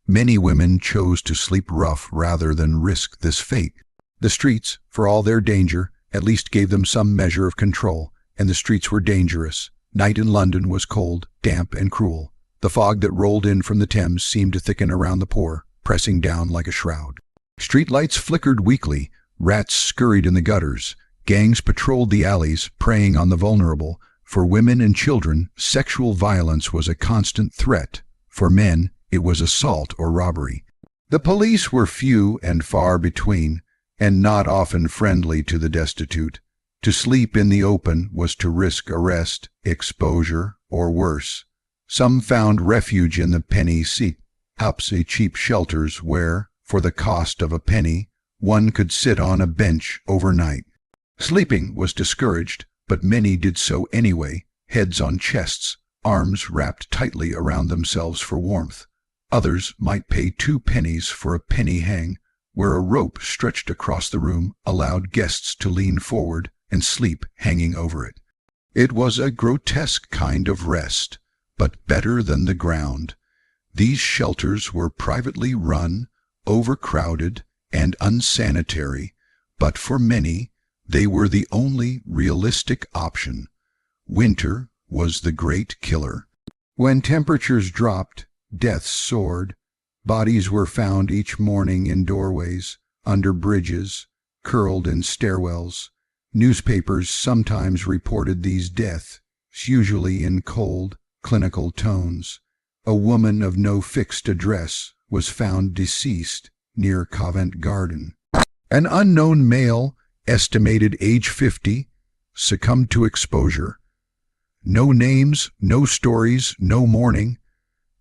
Many women chose to sleep rough rather than risk this fate. The streets, for all their danger, at least gave them some measure of control, and the streets were dangerous. Night in London was cold, damp, and cruel. The fog that rolled in from the Thames seemed to thicken around the poor, pressing down like a shroud. Street lights flickered weakly. Rats scurried in the gutters. Gangs patrolled the alleys, preying on the vulnerable. For women and children, sexual violence was a constant threat. For men, it was assault or robbery. The police were few and far between, and not often friendly to the destitute. To sleep in the open was to risk arrest, exposure, or worse. Some found refuge in the penny seat-ups, cheap shelters where, for the cost of a penny, one could sit on a bench overnight. Sleeping was discouraged, but many did so anyway, heads on chests, arms wrapped tightly around themselves for warmth. Others might pay 2 pennies for a penny hang, where a rope stretched across the room allowed guests to lean forward and sleep hanging over it. It was a grotesque kind of rest, but better than the ground. These shelters were privately run, overcrowded, and unsanitary, but for many, they were the only realistic option. Winter was the great killer. When temperatures dropped, deaths soared. Bodies were found each morning in doorways, under bridges, curled in stairwells. Newspapers sometimes reported these deaths, usually in cold, clinical tones. A woman of no fixed address was found deceased near Covent Garden. An unknown male, estimated age 50, succumbed to exposure. No names, no stories, no mourning,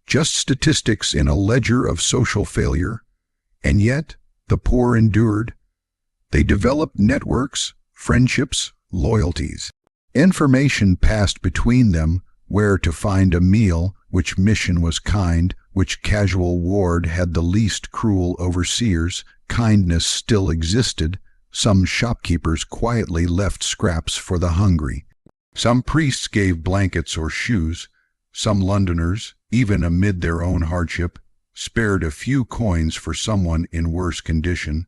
just statistics in a ledger of social failure. And yet, the poor endured. They developed networks, friendships, loyalties. Information passed between them where to find a meal, which mission was kind, which casual ward had the least cruel overseers. Kindness still existed, Some shopkeepers quietly left scraps for the hungry. Some priests gave blankets or shoes. Some Londoners, even amid their own hardship, spared a few coins for someone in worse condition.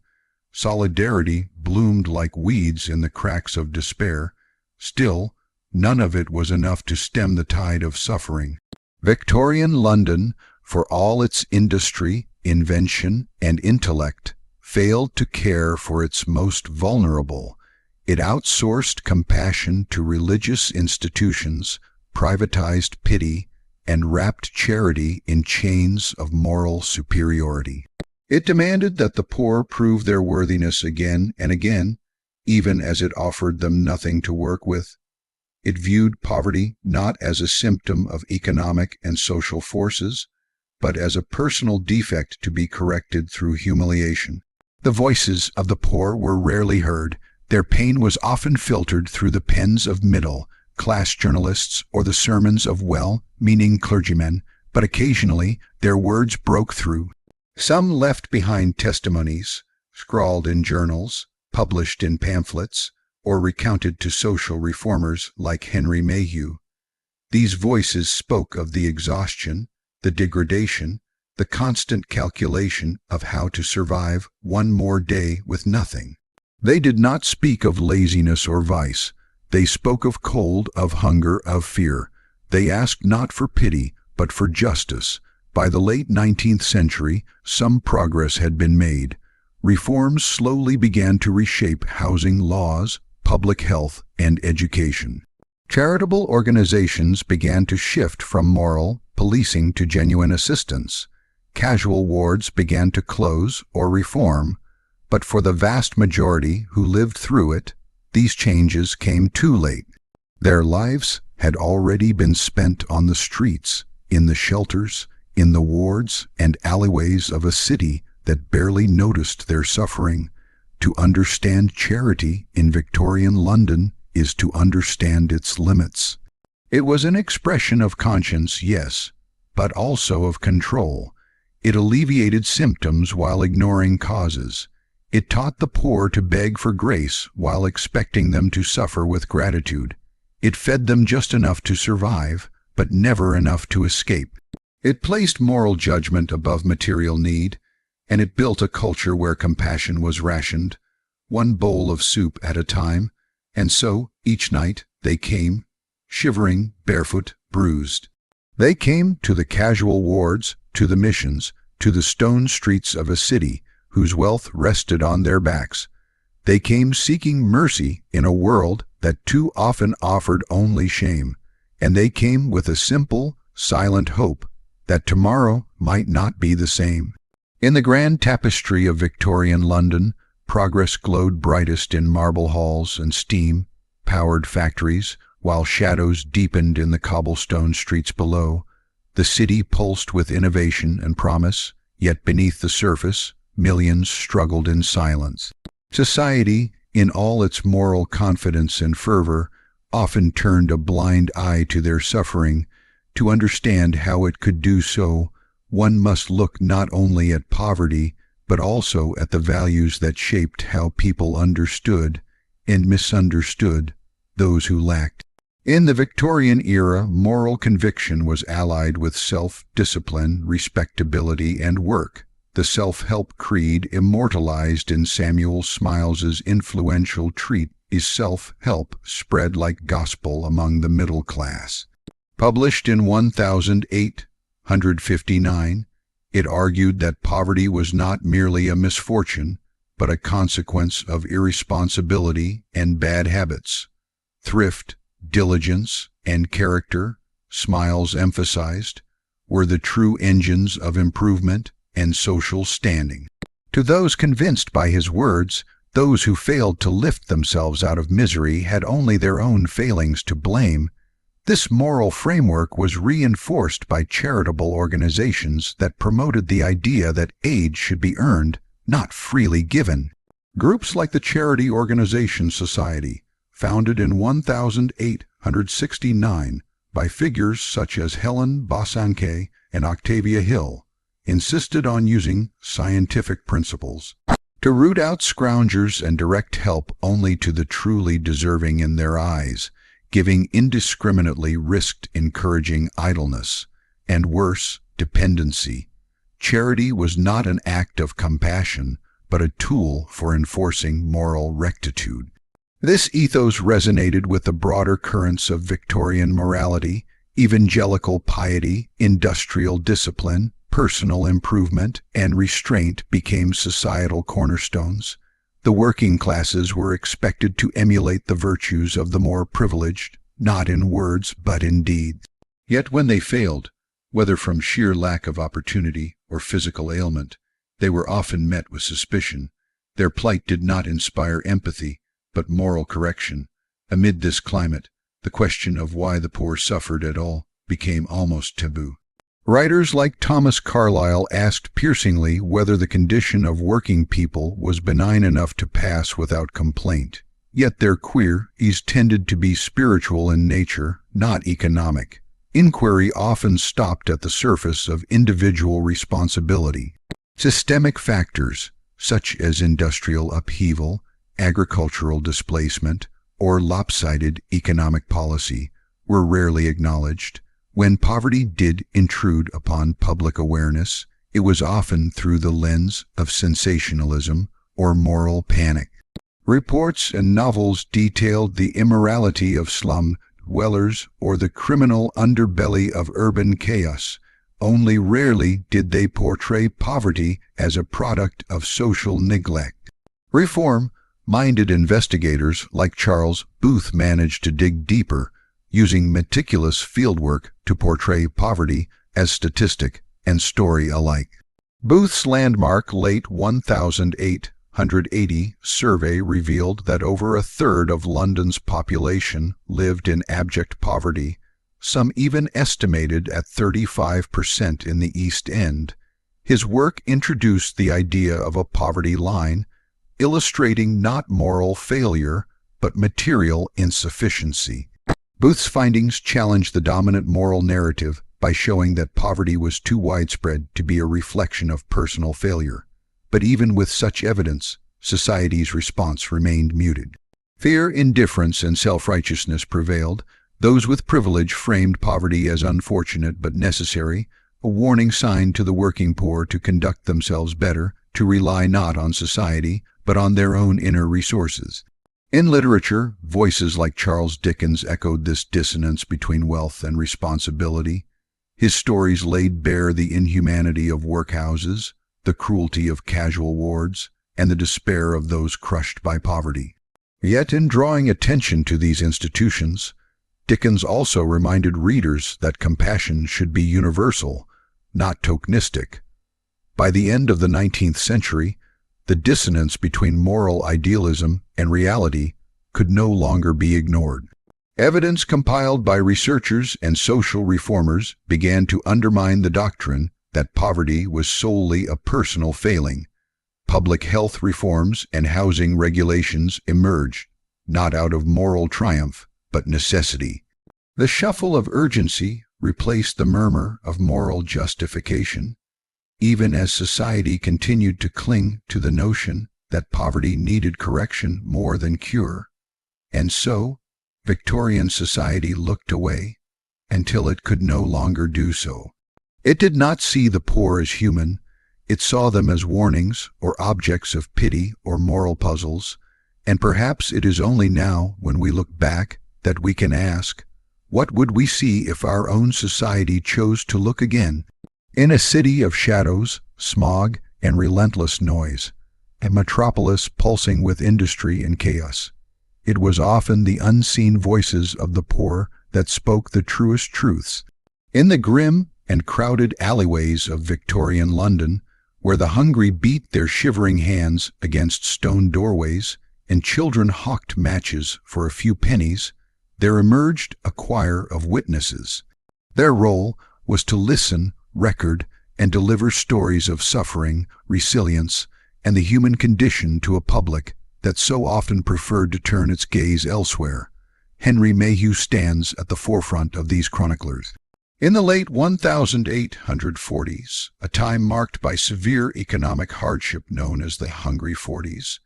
Solidarity bloomed like weeds in the cracks of despair. Still, none of it was enough to stem the tide of suffering. Victorian London, for all its industry, invention, and intellect, failed to care for its most vulnerable. It outsourced compassion to religious institutions, privatized pity, and wrapped charity in chains of moral superiority. It demanded that the poor prove their worthiness again and again, even as it offered them nothing to work with. It viewed poverty not as a symptom of economic and social forces, but as a personal defect to be corrected through humiliation. The voices of the poor were rarely heard. Their pain was often filtered through the pens of middle-class journalists or the sermons of well-meaning clergymen, but occasionally their words broke through. Some left behind testimonies, scrawled in journals, published in pamphlets, or recounted to social reformers like Henry Mayhew. These voices spoke of the exhaustion, the degradation, the constant calculation of how to survive one more day with nothing. They did not speak of laziness or vice. They spoke of cold, of hunger, of fear. They asked not for pity, but for justice. By the late 19th century, some progress had been made. Reforms slowly began to reshape housing laws, public health, and education. Charitable organizations began to shift from moral policing to genuine assistance. Casual wards began to close or reform, but for the vast majority who lived through it, these changes came too late. Their lives had already been spent on the streets, in the shelters, in the wards and alleyways of a city that barely noticed their suffering. To understand charity in Victorian London is to understand its limits. It was an expression of conscience, yes, but also of control. It alleviated symptoms while ignoring causes. It taught the poor to beg for grace while expecting them to suffer with gratitude. It fed them just enough to survive, but never enough to escape. It placed moral judgment above material need, and it built a culture where compassion was rationed, one bowl of soup at a time, and so, each night, they came, shivering, barefoot, bruised. They came to the casual wards, to the missions, to the stone streets of a city whose wealth rested on their backs. They came seeking mercy in a world that too often offered only shame, and they came with a simple, silent hope that tomorrow might not be the same. In the grand tapestry of Victorian London, progress glowed brightest in marble halls and steam-powered factories, while shadows deepened in the cobblestone streets below. The city pulsed with innovation and promise, yet beneath the surface, millions struggled in silence. Society, in all its moral confidence and fervor, often turned a blind eye to their suffering. To understand how it could do so, one must look not only at poverty, but also at the values that shaped how people understood and misunderstood those who lacked. In the Victorian era, moral conviction was allied with self-discipline, respectability, and work. The self-help creed immortalized in Samuel Smiles's influential treatise is self-help spread like gospel among the middle class. Published in 1859, it argued that poverty was not merely a misfortune, but a consequence of irresponsibility and bad habits. Thrift, diligence, and character, Smiles emphasized, were the true engines of improvement and social standing. To those convinced by his words, those who failed to lift themselves out of misery had only their own failings to blame. This moral framework was reinforced by charitable organizations that promoted the idea that aid should be earned, not freely given. Groups like the Charity Organization Society, founded in 1869 by figures such as Helen Bosanquet and Octavia Hill, insisted on using scientific principles. to root out scroungers and direct help only to the truly deserving in their eyes. Giving indiscriminately risked encouraging idleness, and worse, dependency. Charity was not an act of compassion, but a tool for enforcing moral rectitude. This ethos resonated with the broader currents of Victorian morality, evangelical piety, industrial discipline, personal improvement, and restraint became societal cornerstones. The working classes were expected to emulate the virtues of the more privileged, not in words but in deeds. Yet when they failed, whether from sheer lack of opportunity or physical ailment, they were often met with suspicion. Their plight did not inspire empathy, but moral correction. Amid this climate, the question of why the poor suffered at all became almost taboo. Writers like Thomas Carlyle asked piercingly whether the condition of working people was benign enough to pass without complaint. Yet their queries tended to be spiritual in nature, not economic. Inquiry often stopped at the surface of individual responsibility. Systemic factors, such as industrial upheaval, agricultural displacement, or lopsided economic policy, were rarely acknowledged. When poverty did intrude upon public awareness, it was often through the lens of sensationalism or moral panic. Reports and novels detailed the immorality of slum dwellers or the criminal underbelly of urban chaos. Only rarely did they portray poverty as a product of social neglect. Reform-minded investigators like Charles Booth managed to dig deeper, using meticulous fieldwork to portray poverty as statistic and story alike. Booth's landmark late 1880 survey revealed that over a third of London's population lived in abject poverty, some even estimated at 35% in the East End. His work introduced the idea of a poverty line, illustrating not moral failure, but material insufficiency. Booth's findings challenged the dominant moral narrative by showing that poverty was too widespread to be a reflection of personal failure. But even with such evidence, society's response remained muted. Fear, indifference, and self-righteousness prevailed. Those with privilege framed poverty as unfortunate but necessary, a warning sign to the working poor to conduct themselves better, to rely not on society, but on their own inner resources. In literature, voices like Charles Dickens echoed this dissonance between wealth and responsibility. His stories laid bare the inhumanity of workhouses, the cruelty of casual wards, and the despair of those crushed by poverty. Yet in drawing attention to these institutions, Dickens also reminded readers that compassion should be universal, not tokenistic. By the end of the 19th century, the dissonance between moral idealism and reality could no longer be ignored. Evidence compiled by researchers and social reformers began to undermine the doctrine that poverty was solely a personal failing. Public health reforms and housing regulations emerged, not out of moral triumph, but necessity. The shuffle of urgency replaced the murmur of moral justification, even as society continued to cling to the notion that poverty needed correction more than cure. And so, Victorian society looked away until it could no longer do so. It did not see the poor as human. It saw them as warnings or objects of pity or moral puzzles. And perhaps it is only now, when we look back, that we can ask, what would we see if our own society chose to look again? In a city of shadows, smog, and relentless noise, a metropolis pulsing with industry and chaos, it was often the unseen voices of the poor that spoke the truest truths. In the grim and crowded alleyways of Victorian London, where the hungry beat their shivering hands against stone doorways and children hawked matches for a few pennies, there emerged a choir of witnesses. Their role was to listen, record, and deliver stories of suffering, resilience, and the human condition to a public that so often preferred to turn its gaze elsewhere. Henry Mayhew stands at the forefront of these chroniclers. In the late 1840s, a time marked by severe economic hardship known as the Hungry Forties,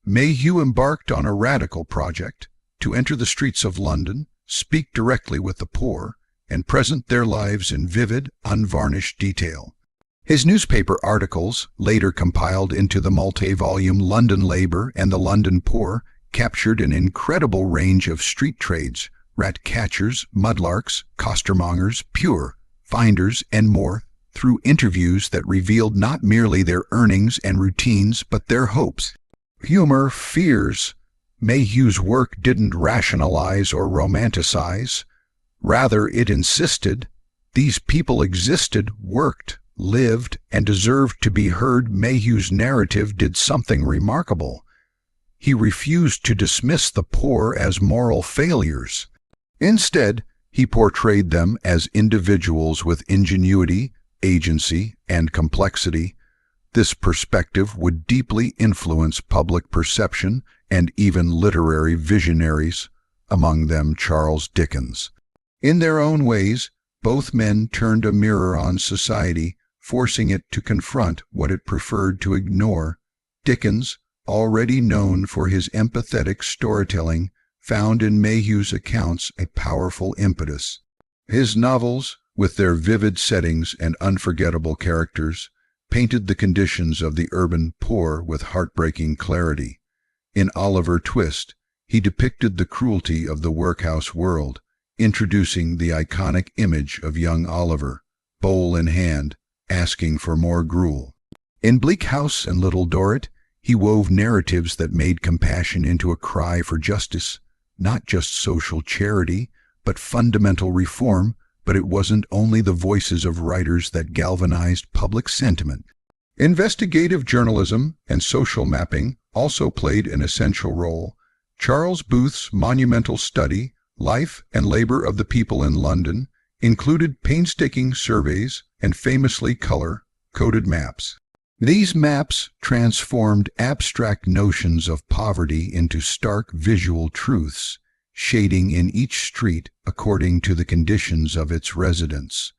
Mayhew embarked on a radical project to enter the streets of London, speak directly with the poor, and present their lives in vivid, unvarnished detail. His newspaper articles, later compiled into the multi-volume London Labour and the London Poor, captured an incredible range of street trades: rat-catchers, mudlarks, costermongers, pure, finders, and more, through interviews that revealed not merely their earnings and routines but their hopes, humor, fears. Mayhew's work didn't rationalize or romanticize. Rather, it insisted these people existed, worked, lived, and deserved to be heard. Mayhew's narrative did something remarkable. He refused to dismiss the poor as moral failures. Instead, he portrayed them as individuals with ingenuity, agency, and complexity. This perspective would deeply influence public perception and even literary visionaries, among them Charles Dickens. In their own ways, both men turned a mirror on society, forcing it to confront what it preferred to ignore. Dickens, already known for his empathetic storytelling, found in Mayhew's accounts a powerful impetus. His novels, with their vivid settings and unforgettable characters, painted the conditions of the urban poor with heartbreaking clarity. In Oliver Twist, he depicted the cruelty of the workhouse world, introducing the iconic image of young Oliver, bowl in hand, asking for more gruel. In Bleak House and Little Dorrit, he wove narratives that made compassion into a cry for justice, not just social charity, but fundamental reform. But it wasn't only the voices of writers that galvanized public sentiment. Investigative journalism and social mapping also played an essential role. Charles Booth's monumental study, Life and Labor of the People in London, included painstaking surveys and famously color-coded maps. These maps transformed abstract notions of poverty into stark visual truths, shading in each street according to the conditions of its residents.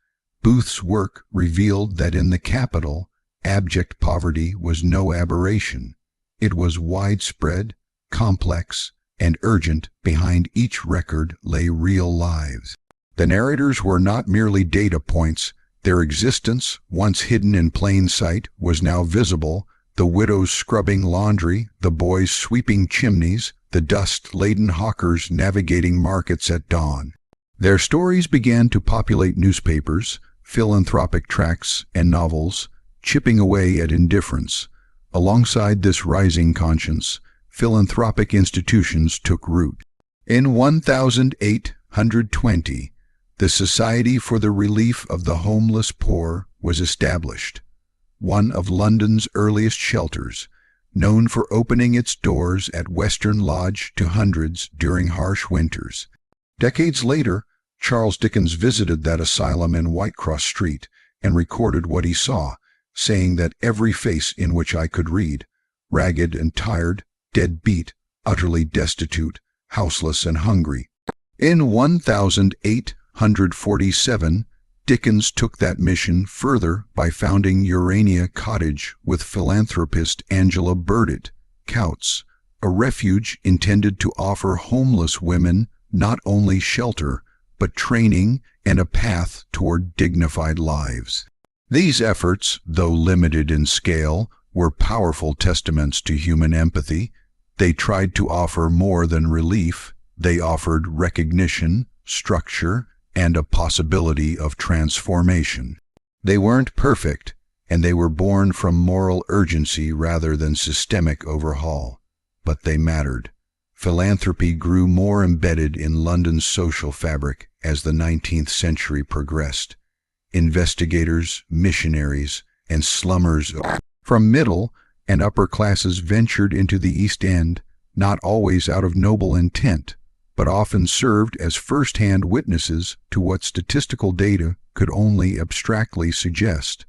Booth's work revealed that in the capital, abject poverty was no aberration. It was widespread, complex, and urgent. Behind each record lay real lives. The narrators were not merely data points. Their existence, once hidden in plain sight, was now visible. The widows scrubbing laundry, the boys sweeping chimneys, the dust-laden hawkers navigating markets at dawn. Their stories began to populate newspapers, philanthropic tracts, and novels, chipping away at indifference. Alongside this rising conscience, philanthropic institutions took root. In 1820, the Society for the Relief of the Homeless Poor was established, one of London's earliest shelters, known for opening its doors at Western Lodge to hundreds during harsh winters. Decades later, Charles Dickens visited that asylum in Whitecross Street and recorded what he saw, saying that every face in which I could read, ragged and tired, dead beat, utterly destitute, houseless and hungry. In 1847, Dickens took that mission further by founding Urania Cottage with philanthropist Angela Burdett Coutts, a refuge intended to offer homeless women not only shelter, but training and a path toward dignified lives. These efforts, though limited in scale, were powerful testaments to human empathy. They tried to offer more than relief. They offered recognition, structure, and a possibility of transformation. They weren't perfect, and they were born from moral urgency rather than systemic overhaul, but they mattered. Philanthropy grew more embedded in London's social fabric as the 19th century progressed. Investigators, missionaries, and slummers from middle and upper classes ventured into the East End, not always out of noble intent, but often served as first-hand witnesses to what statistical data could only abstractly suggest.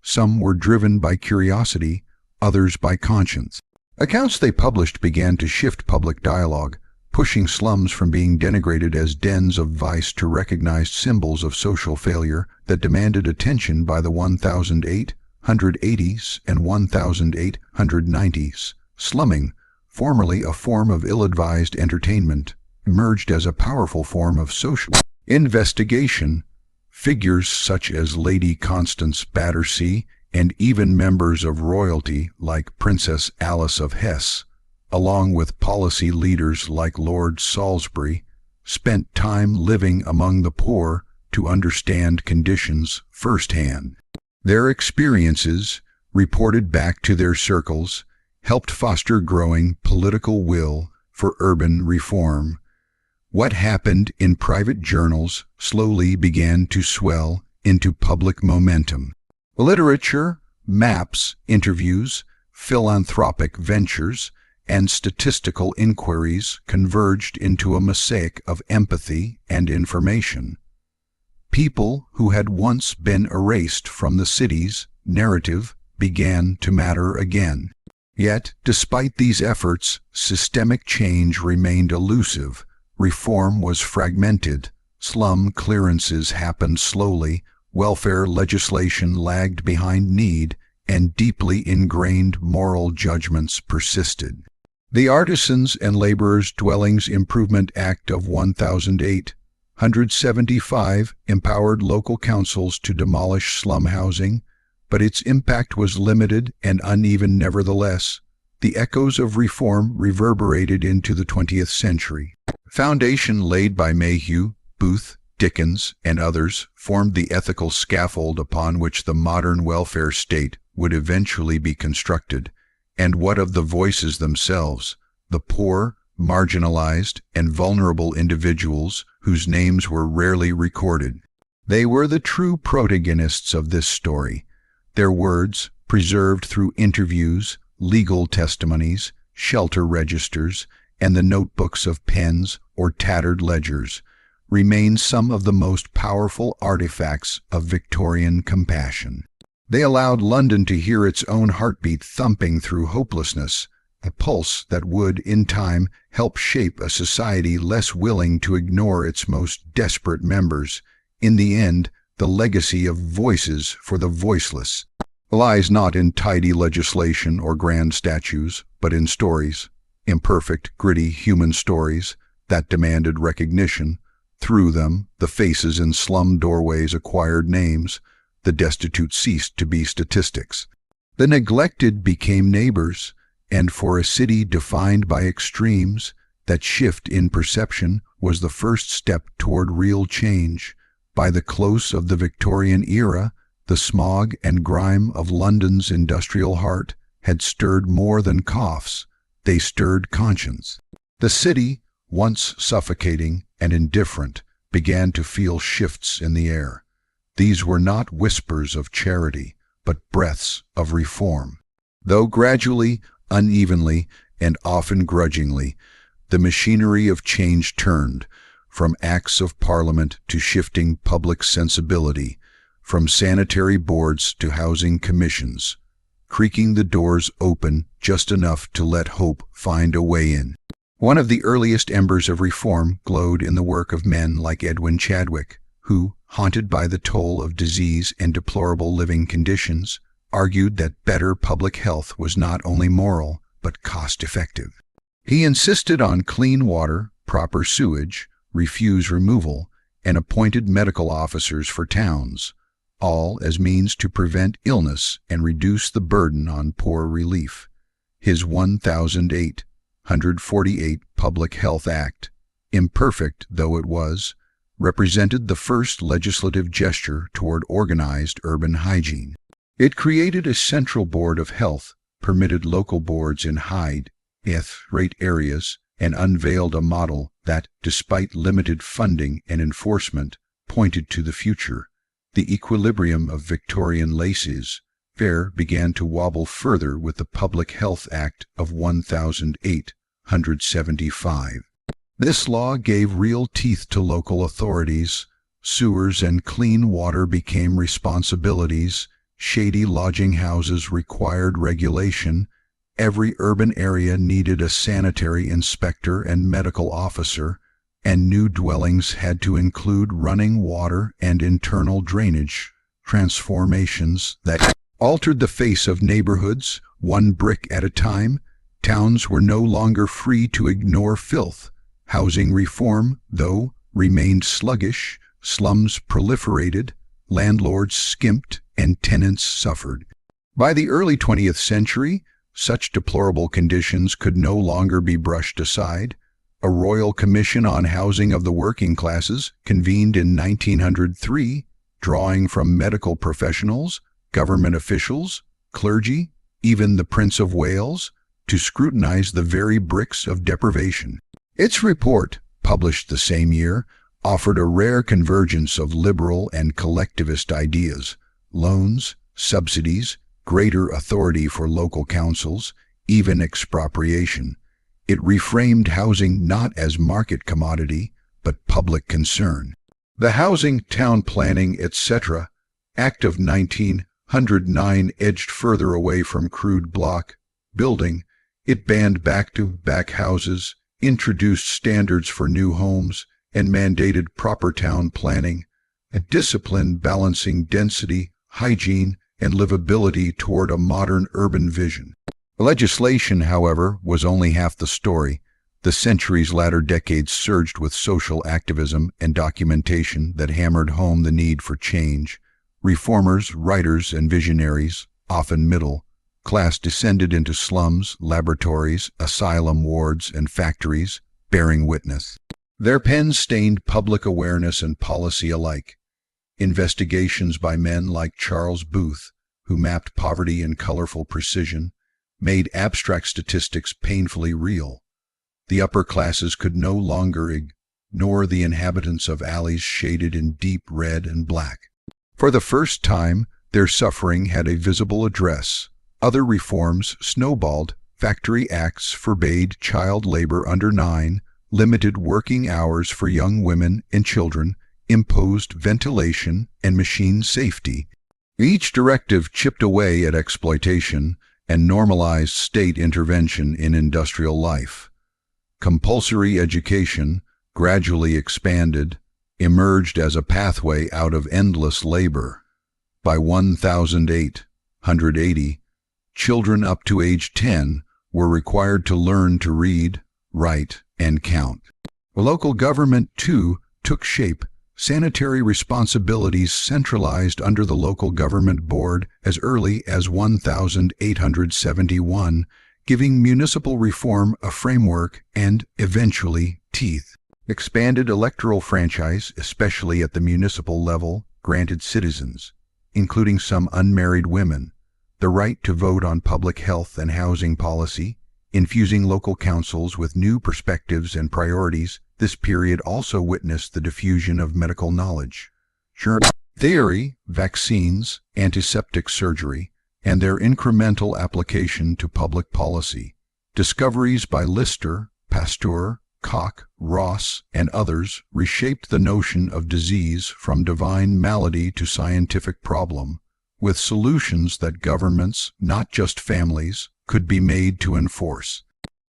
Some were driven by curiosity, others by conscience. Accounts they published began to shift public dialogue. pushing slums from being denigrated as dens of vice to recognized symbols of social failure that demanded attention by the 1880s and 1890s. Slumming, formerly a form of ill-advised entertainment, emerged as a powerful form of social investigation. Figures such as Lady Constance Battersea and even members of royalty like Princess Alice of Hesse, along with policy leaders like Lord Salisbury, spent time living among the poor to understand conditions firsthand. Their experiences, reported back to their circles, helped foster growing political will for urban reform. What happened in private journals slowly began to swell into public momentum. Literature, maps, interviews, philanthropic ventures, and statistical inquiries converged into a mosaic of empathy and information. People who had once been erased from the city's narrative began to matter again. Yet, despite these efforts, systemic change remained elusive. Reform was fragmented, slum clearances happened slowly, welfare legislation lagged behind need, and deeply ingrained moral judgments persisted. The Artisans' and Laborers' Dwellings Improvement Act of 1875 empowered local councils to demolish slum housing, but its impact was limited and uneven nevertheless. The echoes of reform reverberated into the 20th century. Foundation laid by Mayhew, Booth, Dickens, and others formed the ethical scaffold upon which the modern welfare state would eventually be constructed. And what of the voices themselves, the poor, marginalized, and vulnerable individuals whose names were rarely recorded? They were the true protagonists of this story. Their words, preserved through interviews, legal testimonies, shelter registers, and the notebooks of pens or tattered ledgers, remain some of the most powerful artifacts of Victorian compassion. They allowed London to hear its own heartbeat thumping through hopelessness, a pulse that would, in time, help shape a society less willing to ignore its most desperate members. In the end, the legacy of voices for the voiceless lies not in tidy legislation or grand statues, but in stories, imperfect, gritty human stories that demanded recognition. Through them, the faces in slum doorways acquired names. The destitute ceased to be statistics. The neglected became neighbors, and for a city defined by extremes, that shift in perception was the first step toward real change. By the close of the Victorian era, the smog and grime of London's industrial heart had stirred more than coughs. They stirred conscience. The city, once suffocating and indifferent, began to feel shifts in the air. These were not whispers of charity, but breaths of reform. Though gradually, unevenly, and often grudgingly, the machinery of change turned, from acts of parliament to shifting public sensibility, from sanitary boards to housing commissions, creaking the doors open just enough to let hope find a way in. One of the earliest embers of reform glowed in the work of men like Edwin Chadwick, who, haunted by the toll of disease and deplorable living conditions, argued that better public health was not only moral, but cost-effective. He insisted on clean water, proper sewage, refuse removal, and appointed medical officers for towns, all as means to prevent illness and reduce the burden on poor relief. His 1848 Public Health Act, imperfect though it was, represented the first legislative gesture toward organized urban hygiene. It created a central board of health, permitted local boards in high-death-rate areas, and unveiled a model that, despite limited funding and enforcement, pointed to the future. The equilibrium of Victorian laissez faire began to wobble further with the Public Health Act of 1875. This law gave real teeth to local authorities. Sewers and clean water became responsibilities. Shady lodging houses required regulation, Every urban area needed a sanitary inspector and medical officer, and new dwellings had to include running water and internal drainage, transformations that altered the face of neighborhoods, one brick at a time. Towns were no longer free to ignore filth. Housing reform, though, remained sluggish. Slums proliferated, landlords skimped, and tenants suffered. By the early 20th century, such deplorable conditions could no longer be brushed aside. A Royal Commission on Housing of the Working Classes convened in 1903, drawing from medical professionals, government officials, clergy, even the Prince of Wales, to scrutinize the very bricks of deprivation. Its report, published the same year, offered a rare convergence of liberal and collectivist ideas: loans, subsidies, greater authority for local councils, even expropriation. It reframed housing not as market commodity, but public concern. The Housing, Town Planning, etc. Act of 1909 edged further away from crude block building. It banned back-to-back houses, introduced standards for new homes, and mandated proper town planning, a discipline balancing density, hygiene, and livability toward a modern urban vision. Legislation, however, was only half the story. The century's latter decades surged with social activism and documentation that hammered home the need for change. Reformers, writers, and visionaries, often middle class, descended into slums, laboratories, asylum wards, and factories, bearing witness. Their pens stained public awareness and policy alike. Investigations by men like Charles Booth, who mapped poverty in colorful precision, made abstract statistics painfully real. The upper classes could no longer ignore the inhabitants of alleys shaded in deep red and black. For the first time, their suffering had a visible address. Other reforms snowballed. Factory acts forbade child labor under 9, limited working hours for young women and children, imposed ventilation and machine safety. Each directive chipped away at exploitation and normalized state intervention in industrial life. Compulsory education, gradually expanded, emerged as a pathway out of endless labor. By 1880, children up to age 10 were required to learn to read, write, and count. Local government, too, took shape. Sanitary responsibilities centralized under the local government board as early as 1871, giving municipal reform a framework and, eventually, teeth. Expanded electoral franchise, especially at the municipal level, granted citizens, including some unmarried women, the right to vote on public health and housing policy, infusing local councils with new perspectives and priorities. This period also witnessed the diffusion of medical knowledge, germ theory, vaccines, antiseptic surgery, and their incremental application to public policy. Discoveries by Lister, Pasteur, Koch, Ross, and others reshaped the notion of disease from divine malady to scientific problem, with solutions that governments, not just families, could be made to enforce.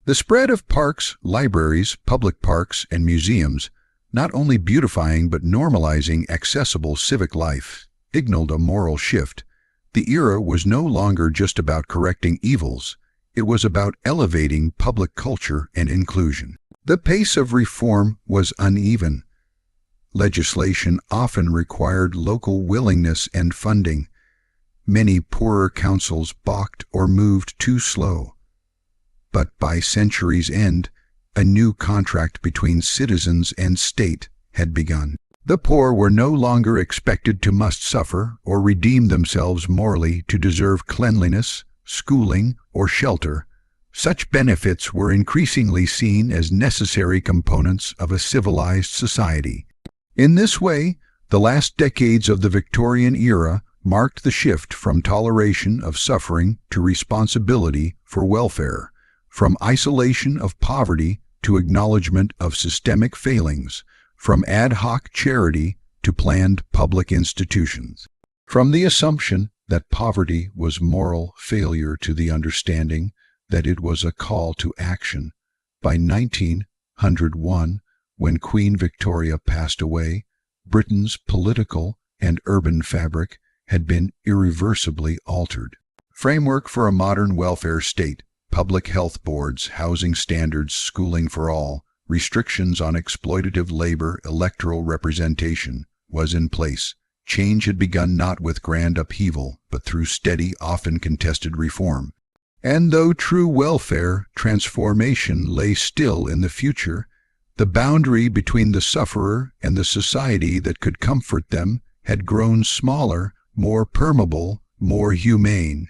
The spread of parks, libraries, public parks, and museums, not only beautifying but normalizing accessible civic life, signaled a moral shift. The era was no longer just about correcting evils, it was about elevating public culture and inclusion. The pace of reform was uneven. Legislation often required local willingness and funding. Many poorer councils balked or moved too slow. But by century's end, a new contract between citizens and state had begun. The poor were no longer expected to must suffer or redeem themselves morally to deserve cleanliness, schooling, or shelter. Such benefits were increasingly seen as necessary components of a civilized society. In this way, the last decades of the Victorian era marked the shift from toleration of suffering to responsibility for welfare, from isolation of poverty to acknowledgement of systemic failings, from ad hoc charity to planned public institutions. From the assumption that poverty was moral failure to the understanding that it was a call to action. By 1901, when Queen Victoria passed away, Britain's political and urban fabric had been irreversibly altered. Framework for a modern welfare state, public health boards, housing standards, schooling for all, restrictions on exploitative labor, electoral representation was in place. Change had begun not with grand upheaval, but through steady, often contested reform. And though true welfare transformation lay still in the future, the boundary between the sufferer and the society that could comfort them had grown smaller, more permeable, more humane.